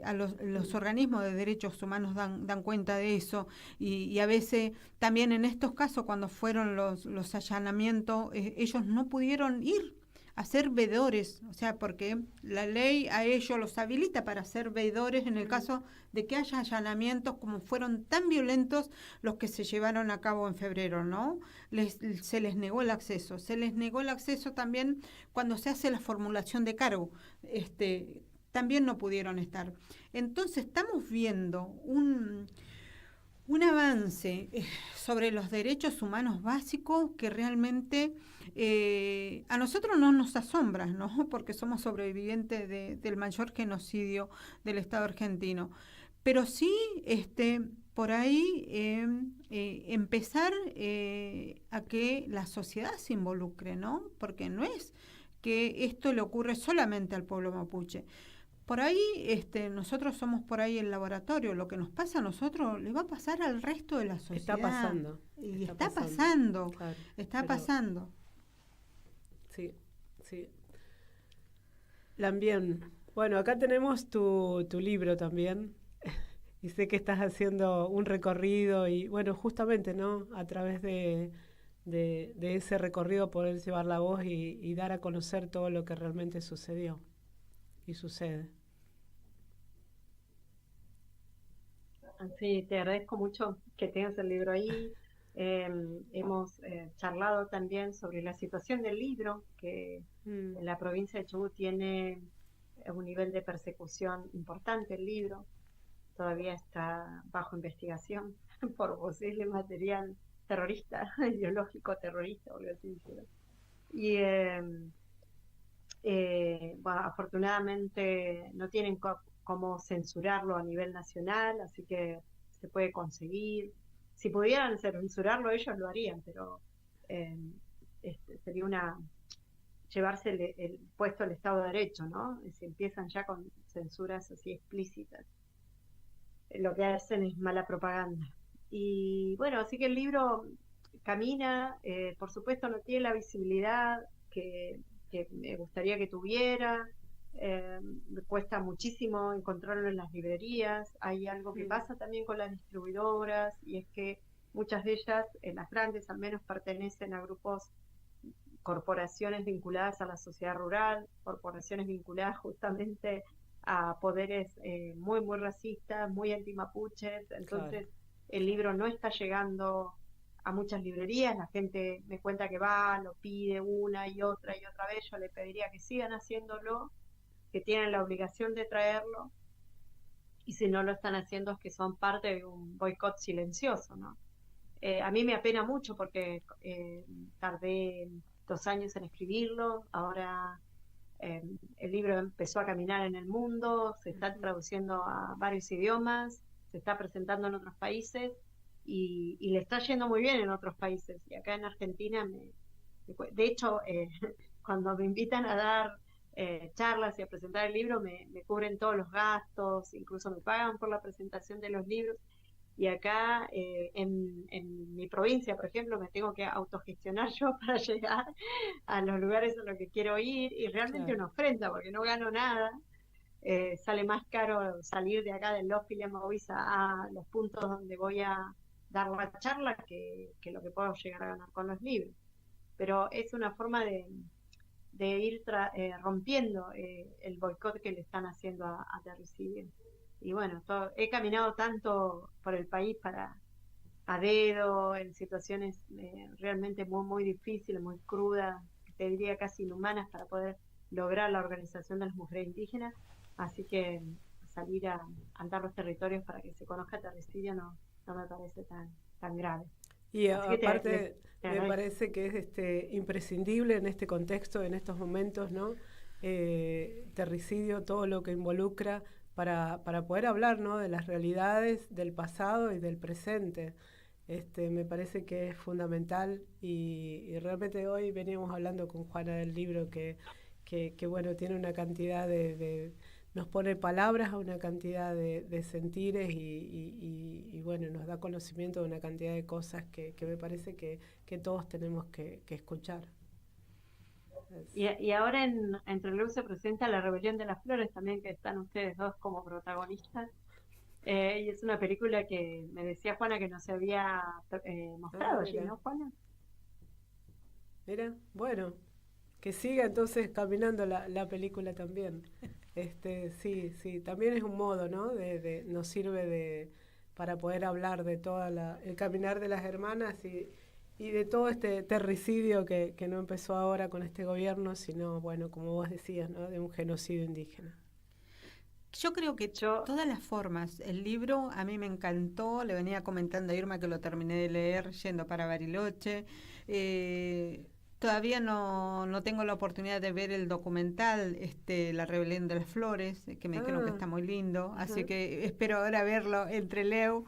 A los organismos de derechos humanos dan cuenta de eso, y a veces también en estos casos, cuando fueron los allanamientos, ellos no pudieron ir a ser veedores, o sea, porque la ley a ellos los habilita para ser veedores en el caso de que haya allanamientos como fueron tan violentos los que se llevaron a cabo en febrero, ¿no? Se les negó el acceso. Se les negó el acceso también cuando se hace la formulación de cargo. También no pudieron estar. Entonces estamos viendo un avance sobre los derechos humanos básicos que realmente a nosotros no nos asombra, ¿no? Porque somos sobrevivientes del mayor genocidio del Estado argentino. Pero sí, por ahí empezar a que la sociedad se involucre, ¿no? Porque no es que esto le ocurre solamente al pueblo mapuche. Por ahí, nosotros somos por ahí el laboratorio. Lo que nos pasa a nosotros le va a pasar al resto de la sociedad. Está pasando. Y está pasando. Claro, está pasando. Sí, sí. Lambien, bueno, acá tenemos tu libro también. Y sé que estás haciendo un recorrido y, bueno, justamente, ¿no? A través de ese recorrido poder llevar la voz y dar a conocer todo lo que realmente sucedió y sucede. Sí, te agradezco mucho que tengas el libro ahí. Hemos charlado también sobre la situación del libro, que en la provincia de Chubut tiene un nivel de persecución importante el libro. Todavía está bajo investigación por posible material terrorista, ideológico terrorista, o algo así dijeron. Y bueno, afortunadamente no tienen cómo censurarlo a nivel nacional, así que se puede conseguir. Si pudieran censurarlo ellos lo harían, pero sería llevarse el puesto al Estado de Derecho, ¿no? Si empiezan ya con censuras así explícitas, lo que hacen es mala propaganda. Y bueno, así que el libro camina, por supuesto no tiene la visibilidad que me gustaría que tuviera. Me cuesta muchísimo encontrarlo en las librerías. Hay algo que pasa también con las distribuidoras, y es que muchas de ellas, las grandes al menos, pertenecen a grupos, corporaciones vinculadas a la sociedad rural, corporaciones vinculadas justamente a poderes muy, muy racistas, muy antimapuches. Entonces, claro, el libro no está llegando a muchas librerías. La gente me cuenta que va, lo pide una y otra vez. Yo le pediría que sigan haciéndolo, que tienen la obligación de traerlo, y si no lo están haciendo es que son parte de un boicot silencioso, ¿no? A mí me apena mucho porque tardé 2 años en escribirlo. Ahora el libro empezó a caminar en el mundo, se está traduciendo a varios idiomas, se está presentando en otros países y le está yendo muy bien en otros países. Y acá en Argentina, de hecho, cuando me invitan a dar charlas y a presentar el libro, me cubren todos los gastos, incluso me pagan por la presentación de los libros. Y acá en mi provincia, por ejemplo, me tengo que autogestionar yo para llegar a los lugares a los que quiero ir y realmente Claro. una ofrenda porque no gano nada. Sale más caro salir de acá del Loft William Maurice a los puntos donde voy a dar la charla que lo que puedo llegar a ganar con los libros. Pero es una forma de ir rompiendo el boicot que le están haciendo a Terricidio. Y bueno, he caminado tanto por el país a dedo, en situaciones realmente muy, muy difíciles, muy crudas, te diría casi inhumanas para poder lograr la organización de las mujeres indígenas. Así que salir a andar los territorios para que se conozca Terricidio no me parece tan grave. Y Así que aparte te me agradezco. parece que es imprescindible en este contexto, en estos momentos, ¿no? Terricidio, todo lo que involucra para poder hablar, ¿no? De las realidades del pasado y del presente. Me parece que es fundamental y realmente hoy veníamos hablando con Juana del libro que bueno, tiene una cantidad nos pone palabras a una cantidad de sentires y bueno, nos da conocimiento de una cantidad de cosas que me parece que todos tenemos que escuchar. Y ahora en Entre Luz se presenta La Rebelión de las Flores también, que están ustedes dos como protagonistas. Y es una película que me decía Juana que no se había mostrado allí, Mira. ¿no, Juana? Mira, bueno, que siga entonces caminando la película también. Sí, también es un modo, ¿no? Nos sirve para poder hablar de el caminar de las hermanas y de todo este terricidio que no empezó ahora con este gobierno, sino, bueno, como vos decías, ¿no? De un genocidio indígena. Yo creo que todas las formas, el libro a mí me encantó, le venía comentando a Irma que lo terminé de leer yendo para Bariloche. Todavía no tengo la oportunidad de ver el documental, La Rebelión de las Flores, que me creo que está muy lindo, así que espero ahora verlo entre Leo.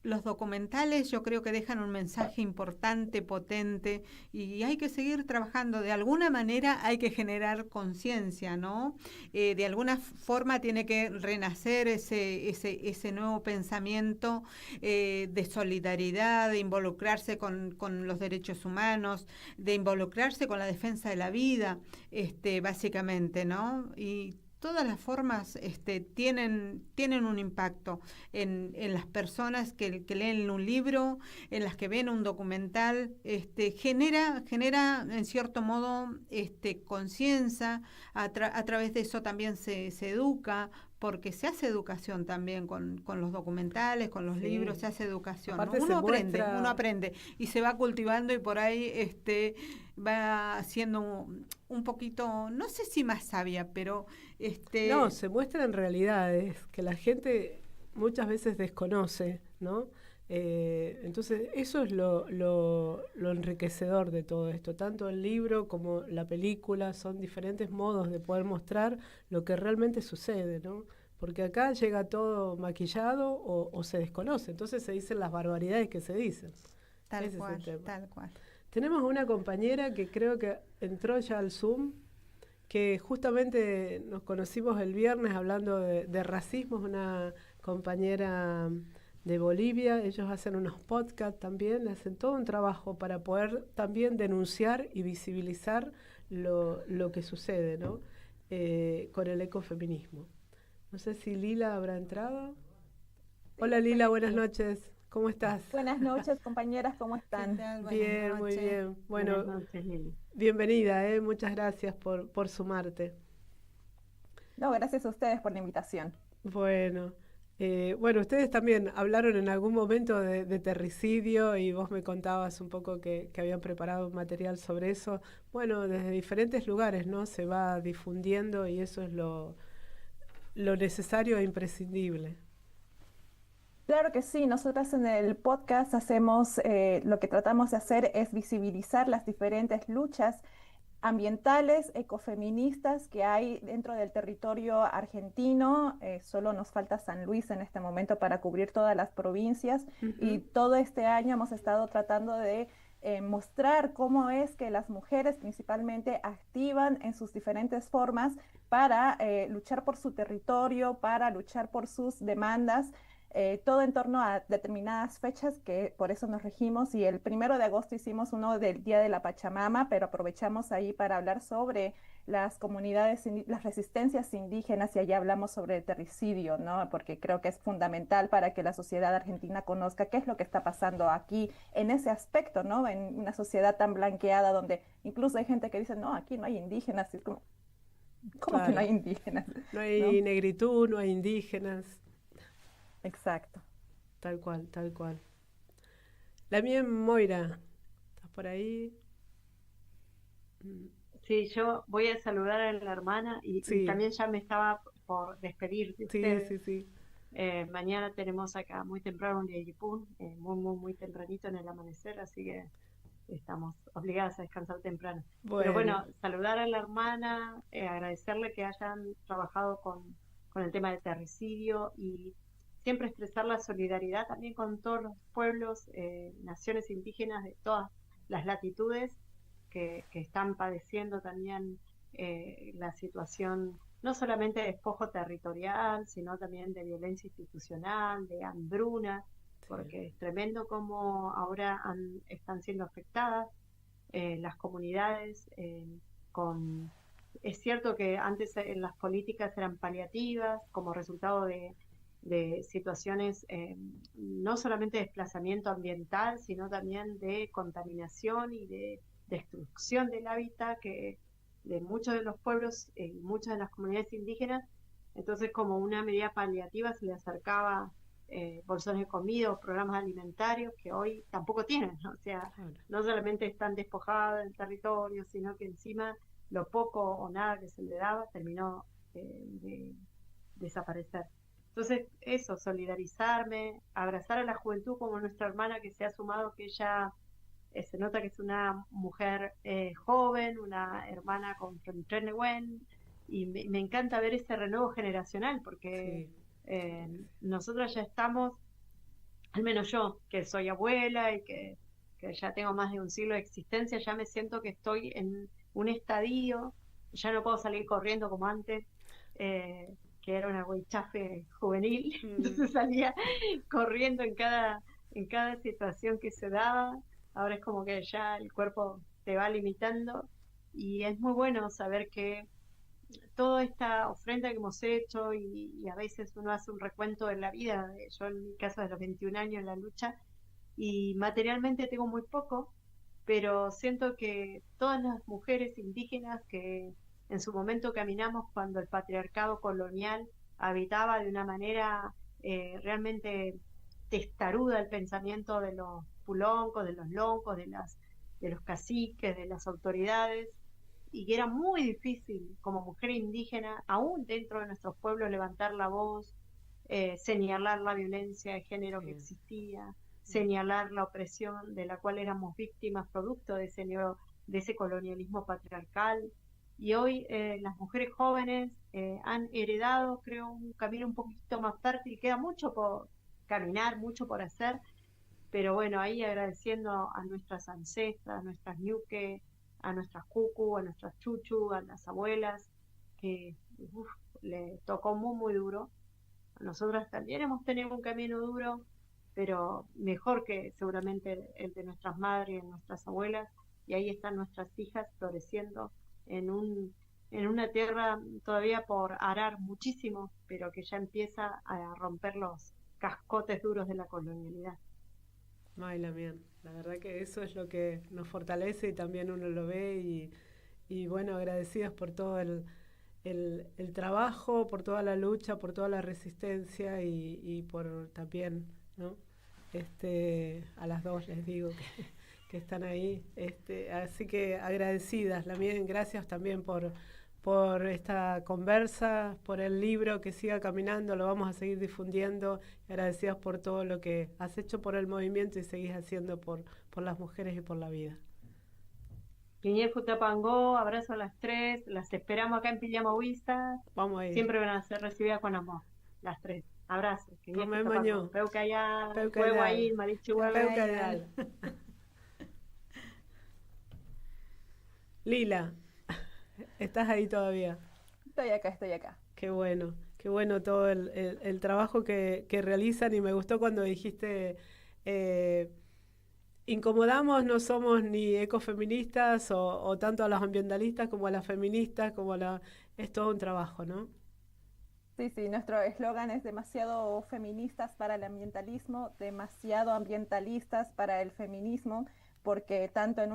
Los documentales yo creo que dejan un mensaje importante, potente, y hay que seguir trabajando. De alguna manera hay que generar conciencia, ¿no? De alguna forma tiene que renacer ese nuevo pensamiento de solidaridad, de involucrarse con los derechos humanos, de involucrarse con la defensa de la vida, básicamente, ¿no? Y todas las formas tienen un impacto en las personas que leen un libro, en las que ven un documental, genera en cierto modo conciencia, a través de eso también se educa, porque se hace educación también con los documentales, con los libros, se hace educación, ¿no? Uno aprende y se va cultivando y por ahí va siendo un poquito, no sé si más sabia, pero No, se muestran realidades que la gente muchas veces desconoce, ¿no? Entonces eso es lo enriquecedor de todo esto. Tanto el libro como la película son diferentes modos de poder mostrar lo que realmente sucede, ¿no? Porque acá llega todo maquillado o se desconoce, entonces se dicen las barbaridades que se dicen. Tal cual. Tenemos una compañera que creo que entró ya al Zoom, que justamente nos conocimos el viernes hablando de racismo, es una compañera de Bolivia. Ellos hacen unos podcasts también, hacen todo un trabajo para poder también denunciar y visibilizar lo que sucede, ¿no? Con el ecofeminismo. No sé si Lila habrá entrado. Hola Lila, buenas noches. ¿Cómo estás? Buenas noches, compañeras, ¿cómo están? Bien, muy bien. Bueno, bienvenida, muchas gracias por sumarte. No, gracias a ustedes por la invitación. Bueno, ustedes también hablaron en algún momento de terricidio y vos me contabas un poco que habían preparado material sobre eso. Bueno, desde diferentes lugares, ¿no? Se va difundiendo y eso es lo necesario e imprescindible. Claro que sí, nosotras en el podcast hacemos, lo que tratamos de hacer es visibilizar las diferentes luchas ambientales, ecofeministas que hay dentro del territorio argentino. Solo nos falta San Luis en este momento para cubrir todas las provincias. Y todo este año hemos estado tratando de mostrar cómo es que las mujeres principalmente activan en sus diferentes formas para luchar por su territorio, para luchar por sus demandas. todo en torno a determinadas fechas que por eso nos regimos, y el 1 de agosto hicimos uno del Día de la Pachamama, pero aprovechamos ahí para hablar sobre las comunidades, las resistencias indígenas, y allá hablamos sobre el terricidio, ¿no? Porque creo que es fundamental para que la sociedad argentina conozca qué es lo que está pasando aquí en ese aspecto, ¿no? En una sociedad tan blanqueada donde incluso hay gente que dice, no, aquí no hay indígenas, y es como, ¿cómo que no hay indígenas? No hay negritud, no hay indígenas. Exacto. Tal cual, tal cual. La mía Moira, ¿estás por ahí? Sí, yo voy a saludar a la hermana y también ya me estaba por despedir de ustedes. Sí. Mañana tenemos acá muy temprano un Yeyipún, muy tempranito en el amanecer, así que estamos obligadas a descansar temprano. Pero bueno, saludar a la hermana, agradecerle que hayan trabajado con el tema del terricidio y siempre expresar la solidaridad también con todos los pueblos, naciones indígenas de todas las latitudes que están padeciendo también la situación no solamente de despojo territorial, sino también de violencia institucional, de hambruna, porque es tremendo cómo ahora están siendo afectadas las comunidades es cierto que antes las políticas eran paliativas como resultado de situaciones no solamente de desplazamiento ambiental, sino también de contaminación y de destrucción del hábitat de muchos de los pueblos y muchas de las comunidades indígenas. Entonces, como una medida paliativa se le acercaba bolsones de comida o programas alimentarios que hoy tampoco tienen, ¿no? O sea, no solamente están despojados del territorio, sino que encima lo poco o nada que se le daba terminó de desaparecer. Entonces, eso, solidarizarme, abrazar a la juventud como nuestra hermana que se ha sumado, que ella se nota que es una mujer joven, una hermana con Trenegüen, y me encanta ver ese renuevo generacional, porque nosotras ya estamos, al menos yo, que soy abuela y que ya tengo más de un siglo de existencia, ya me siento que estoy en un estadio, ya no puedo salir corriendo como antes, que era una huichafe juvenil, entonces salía corriendo en cada situación que se daba. Ahora es como que ya el cuerpo te va limitando y es muy bueno saber que toda esta ofrenda que hemos hecho y a veces uno hace un recuento de la vida, yo en mi caso de los 21 años en la lucha, y materialmente tengo muy poco, pero siento que todas las mujeres indígenas que en su momento caminamos cuando el patriarcado colonial habitaba de una manera realmente testaruda el pensamiento de los puloncos, de los loncos, de los caciques, de las autoridades, y que era muy difícil como mujer indígena, aún dentro de nuestros pueblos, levantar la voz, señalar la violencia de género que existía, señalar la opresión de la cual éramos víctimas producto de ese colonialismo patriarcal. Y hoy las mujeres jóvenes han heredado, creo, un camino un poquito más fértil, queda mucho por caminar, mucho por hacer, pero bueno, ahí agradeciendo a nuestras ancestras, a nuestras ñuque, a nuestras cucu, a nuestras chuchu, a las abuelas, que le tocó muy duro. Nosotras también hemos tenido un camino duro, pero mejor que seguramente el de nuestras madres y nuestras abuelas, y ahí están nuestras hijas floreciendo en una tierra todavía por arar muchísimo, pero que ya empieza a romper los cascotes duros de la colonialidad. Ay, la verdad que eso es lo que nos fortalece y también uno lo ve y bueno, agradecidas por todo el trabajo, por toda la lucha, por toda la resistencia y por también, ¿no? A las dos les digo que están ahí, así que agradecidas, gracias también por esta conversa, por el libro, que siga caminando, lo vamos a seguir difundiendo, agradecidas por todo lo que has hecho por el movimiento y seguís haciendo por las mujeres y por la vida. Piñé Futapangó, abrazo a las 3, las esperamos acá en Pillamahuista, vamos a ir. Siempre van a ser recibidas con amor, las 3. Abrazo. Peucayal. Huevo ahí, Marichu Peucayal. Lila, ¿estás ahí todavía? Estoy acá. Qué bueno qué bueno todo el trabajo que realizan, y me gustó cuando dijiste, incomodamos, no somos ni ecofeministas o tanto a los ambientalistas como a las feministas, es todo un trabajo, ¿no? Sí, sí, nuestro eslogan es demasiado feministas para el ambientalismo, demasiado ambientalistas para el feminismo, porque tanto en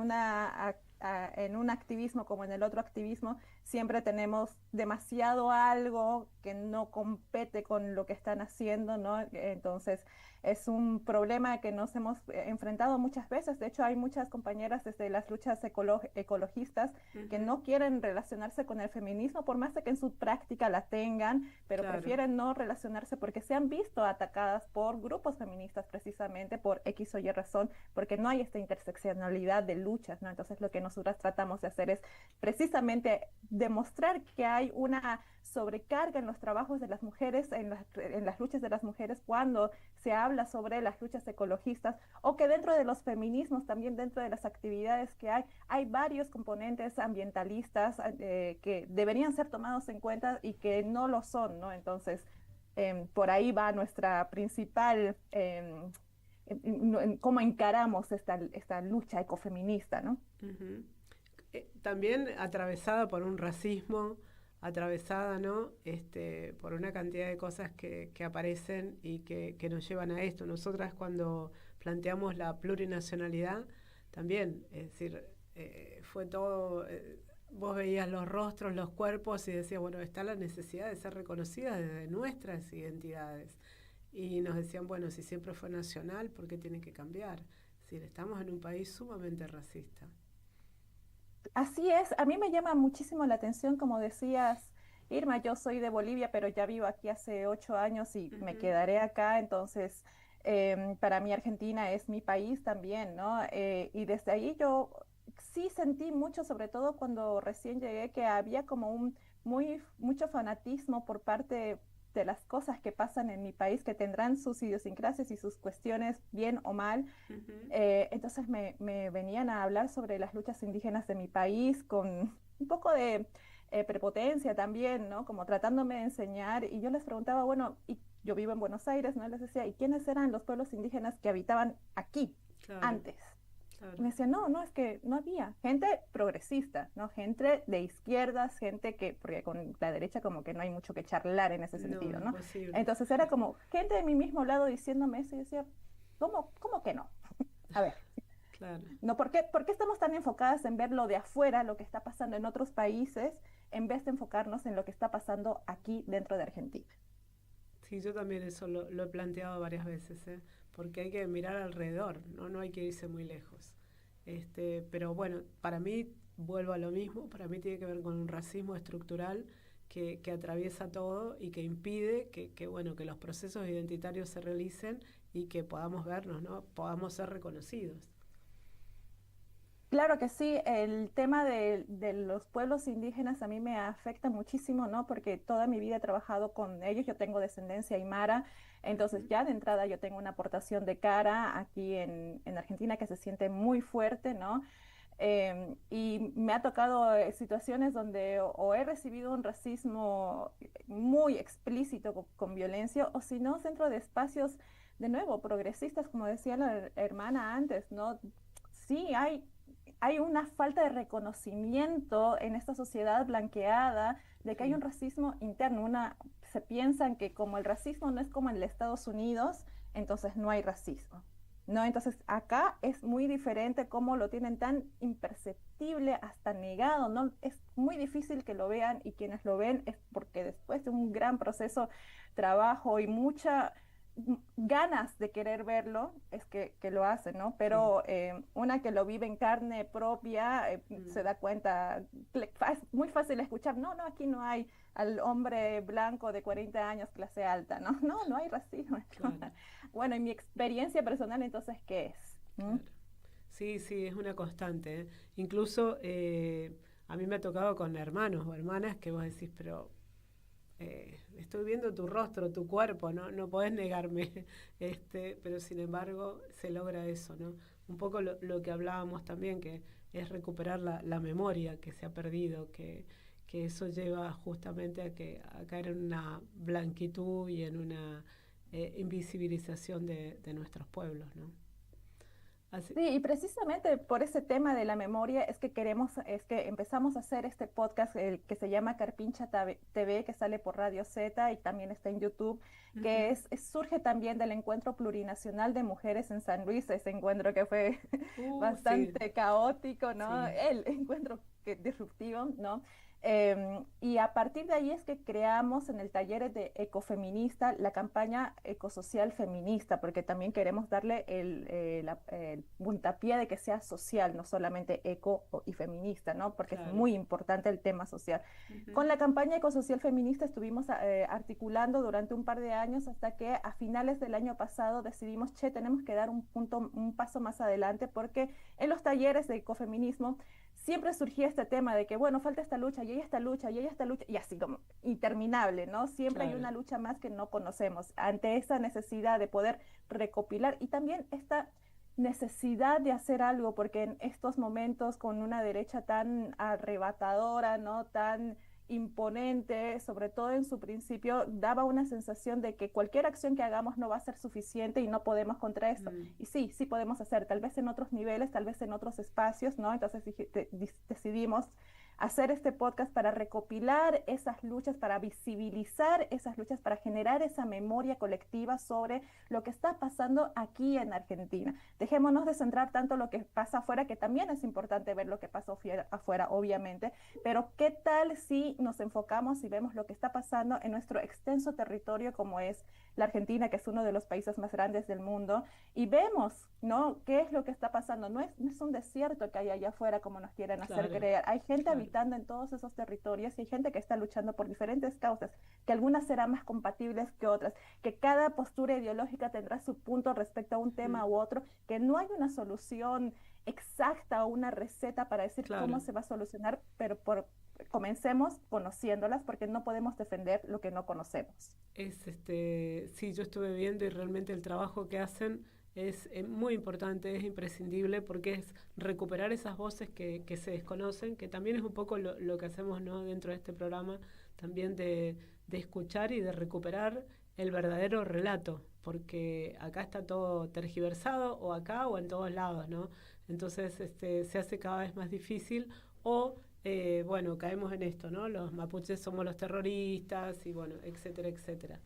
en un activismo como en el otro activismo siempre tenemos demasiado algo que no compete con lo que están haciendo, ¿no? Entonces es un problema que nos hemos enfrentado muchas veces. De hecho, hay muchas compañeras desde las luchas ecologistas que no quieren relacionarse con el feminismo, por más de que en su práctica la tengan, pero prefieren no relacionarse porque se han visto atacadas por grupos feministas precisamente por X o Y razón, porque no hay esta interseccionalidad de luchas, ¿no? Entonces lo que nosotras tratamos de hacer es precisamente demostrar que hay una sobrecarga en los trabajos de las mujeres, en las luchas de las mujeres cuando se habla sobre las luchas ecologistas, o que dentro de los feminismos, también dentro de las actividades que hay varios componentes ambientalistas que deberían ser tomados en cuenta y que no lo son, ¿no? Entonces, por ahí va nuestra principal, cómo encaramos esta lucha ecofeminista, ¿no? Uh-huh. También atravesada por un racismo, atravesada, ¿no? Por una cantidad de cosas que aparecen y que nos llevan a esto. Nosotras cuando planteamos la plurinacionalidad, también, es decir, fue todo, vos veías los rostros, los cuerpos y decías, bueno, está la necesidad de ser reconocidas desde nuestras identidades. Y nos decían, bueno, si siempre fue nacional, ¿por qué tiene que cambiar? Es decir, estamos en un país sumamente racista. Así es, a mí me llama muchísimo la atención, como decías, Irma, yo soy de Bolivia, pero ya vivo aquí hace 8 años y me quedaré acá, entonces para mí Argentina es mi país también, ¿no? Y desde ahí yo sí sentí mucho, sobre todo cuando recién llegué, que había como mucho fanatismo por parte de las cosas que pasan en mi país, que tendrán sus idiosincrasias y sus cuestiones bien o mal. Entonces me venían a hablar sobre las luchas indígenas de mi país con un poco de prepotencia también, ¿no? Como tratándome de enseñar, y yo les preguntaba, bueno, y yo vivo en Buenos Aires, ¿no? Les decía, ¿y quiénes eran los pueblos indígenas que habitaban aquí antes? Claro. Y me decían, no, es que no había gente progresista, ¿no? Gente de izquierdas, gente porque con la derecha como que no hay mucho que charlar en ese sentido, ¿no? Entonces era como gente de mi mismo lado diciéndome eso, y decía, ¿cómo que no? A ver, claro. No, ¿por qué estamos tan enfocadas en ver lo de afuera, lo que está pasando en otros países, en vez de enfocarnos en lo que está pasando aquí dentro de Argentina? Sí, yo también eso lo he planteado varias veces, porque hay que mirar alrededor, no hay que irse muy lejos. Pero bueno, para mí, vuelvo a lo mismo, para mí tiene que ver con un racismo estructural que atraviesa todo y que impide que los procesos identitarios se realicen y que podamos vernos, ¿no? Podamos ser reconocidos. Claro que sí, el tema de los pueblos indígenas a mí me afecta muchísimo, ¿no? Porque toda mi vida he trabajado con ellos, yo tengo descendencia aymara, entonces ya de entrada yo tengo una aportación de cara aquí en Argentina que se siente muy fuerte, ¿no? Y me ha tocado situaciones donde o he recibido un racismo muy explícito con violencia, o si no, dentro de espacios, de nuevo, progresistas, como decía la hermana antes, ¿no? Sí, hay una falta de reconocimiento en esta sociedad blanqueada de que hay un racismo interno. Se piensan que como el racismo no es como en los Estados Unidos, entonces no hay racismo, ¿no? Entonces acá es muy diferente, cómo lo tienen tan imperceptible, hasta negado, ¿no? Es muy difícil que lo vean, y quienes lo ven es porque después de un gran proceso, trabajo y mucha ganas de querer verlo, es que lo hacen, ¿no? Pero una que lo vive en carne propia, se da cuenta, es muy fácil escuchar, no, aquí no hay al hombre blanco de 40 años clase alta, no hay racismo. Claro. Bueno, en mi experiencia personal, entonces, ¿qué es? Claro. Sí, es una constante, ¿eh? Incluso a mí me ha tocado con hermanos o hermanas que vos decís, pero estoy viendo tu rostro, tu cuerpo, no podés negarme, pero sin embargo se logra eso, ¿no? Un poco lo que hablábamos también, que es recuperar la memoria que se ha perdido, que que eso lleva justamente a caer en una blanquitud y en una invisibilización de nuestros pueblos, ¿no? Así. Sí, y precisamente por ese tema de la memoria es que empezamos a hacer este podcast que se llama Carpincha TV, que sale por Radio Z y también está en YouTube, que surge también del encuentro plurinacional de mujeres en San Luis, ese encuentro que fue bastante caótico, ¿no? Sí. El encuentro disruptivo, ¿no? Y a partir de ahí es que creamos en el taller de ecofeminista la campaña ecosocial feminista, porque también queremos darle el puntapié de que sea social, no solamente eco y feminista, ¿no? Porque es muy importante el tema social. Con la campaña ecosocial feminista estuvimos articulando durante un par de años hasta que a finales del año pasado decidimos, tenemos que dar un paso más adelante, porque en los talleres de ecofeminismo siempre surgía este tema de que, bueno, falta esta lucha, y hay esta lucha, y hay esta lucha, y así como interminable, ¿no? Siempre hay una lucha más que no conocemos. Ante esa necesidad de poder recopilar y también esta necesidad de hacer algo, porque en estos momentos con una derecha tan arrebatadora, ¿no? Tan imponente, sobre todo en su principio, daba una sensación de que cualquier acción que hagamos no va a ser suficiente y no podemos contra esto. Y sí podemos hacer, tal vez en otros niveles, tal vez en otros espacios, ¿no? Entonces decidimos hacer este podcast para recopilar esas luchas, para visibilizar esas luchas, para generar esa memoria colectiva sobre lo que está pasando aquí en Argentina. Dejémonos de centrar tanto lo que pasa afuera, que también es importante ver lo que pasa afuera, obviamente, pero ¿qué tal si nos enfocamos y vemos lo que está pasando en nuestro extenso territorio como es la Argentina, que es uno de los países más grandes del mundo, y vemos, ¿no?, qué es lo que está pasando? No es un desierto que hay allá afuera como nos quieren hacer creer. Hay gente habitando en todos esos territorios y hay gente que está luchando por diferentes causas, que algunas serán más compatibles que otras, que cada postura ideológica tendrá su punto respecto a un tema u otro, que no hay una solución exacta o una receta para decir cómo se va a solucionar, pero comencemos conociéndolas, porque no podemos defender lo que no conocemos. Sí, yo estuve viendo y realmente el trabajo que hacen es muy importante, es imprescindible, porque es recuperar esas voces que se desconocen, que también es un poco lo que hacemos, ¿no?, dentro de este programa, también de escuchar y de recuperar el verdadero relato, porque acá está todo tergiversado, o acá o en todos lados, ¿no? Entonces se hace cada vez más difícil, o bueno, caemos en esto, ¿no? Los mapuches somos los terroristas y bueno, etcétera, etcétera.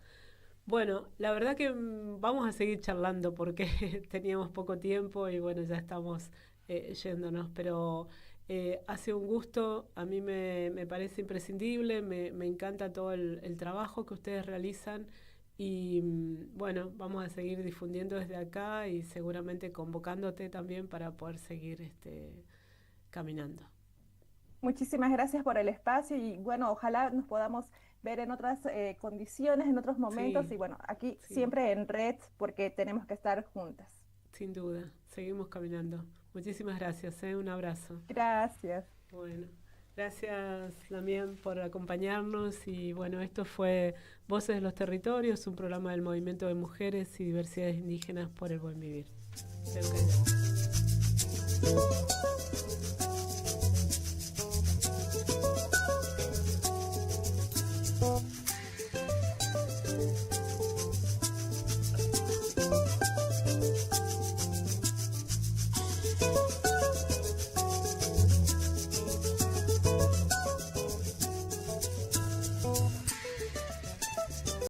Bueno, la verdad que vamos a seguir charlando porque teníamos poco tiempo y bueno, ya estamos yéndonos, pero ha sido un gusto, a mí me parece imprescindible, me encanta todo el trabajo que ustedes realizan y bueno, vamos a seguir difundiendo desde acá y seguramente convocándote también para poder seguir caminando. Muchísimas gracias por el espacio y bueno, ojalá nos podamos ver en otras condiciones, en otros momentos y bueno, aquí siempre en red porque tenemos que estar juntas. Sin duda, seguimos caminando. Muchísimas gracias, un abrazo. Gracias. Bueno, gracias Damián por acompañarnos y bueno, esto fue Voces de los Territorios, un programa del Movimiento de Mujeres y Diversidades Indígenas por el Buen Vivir.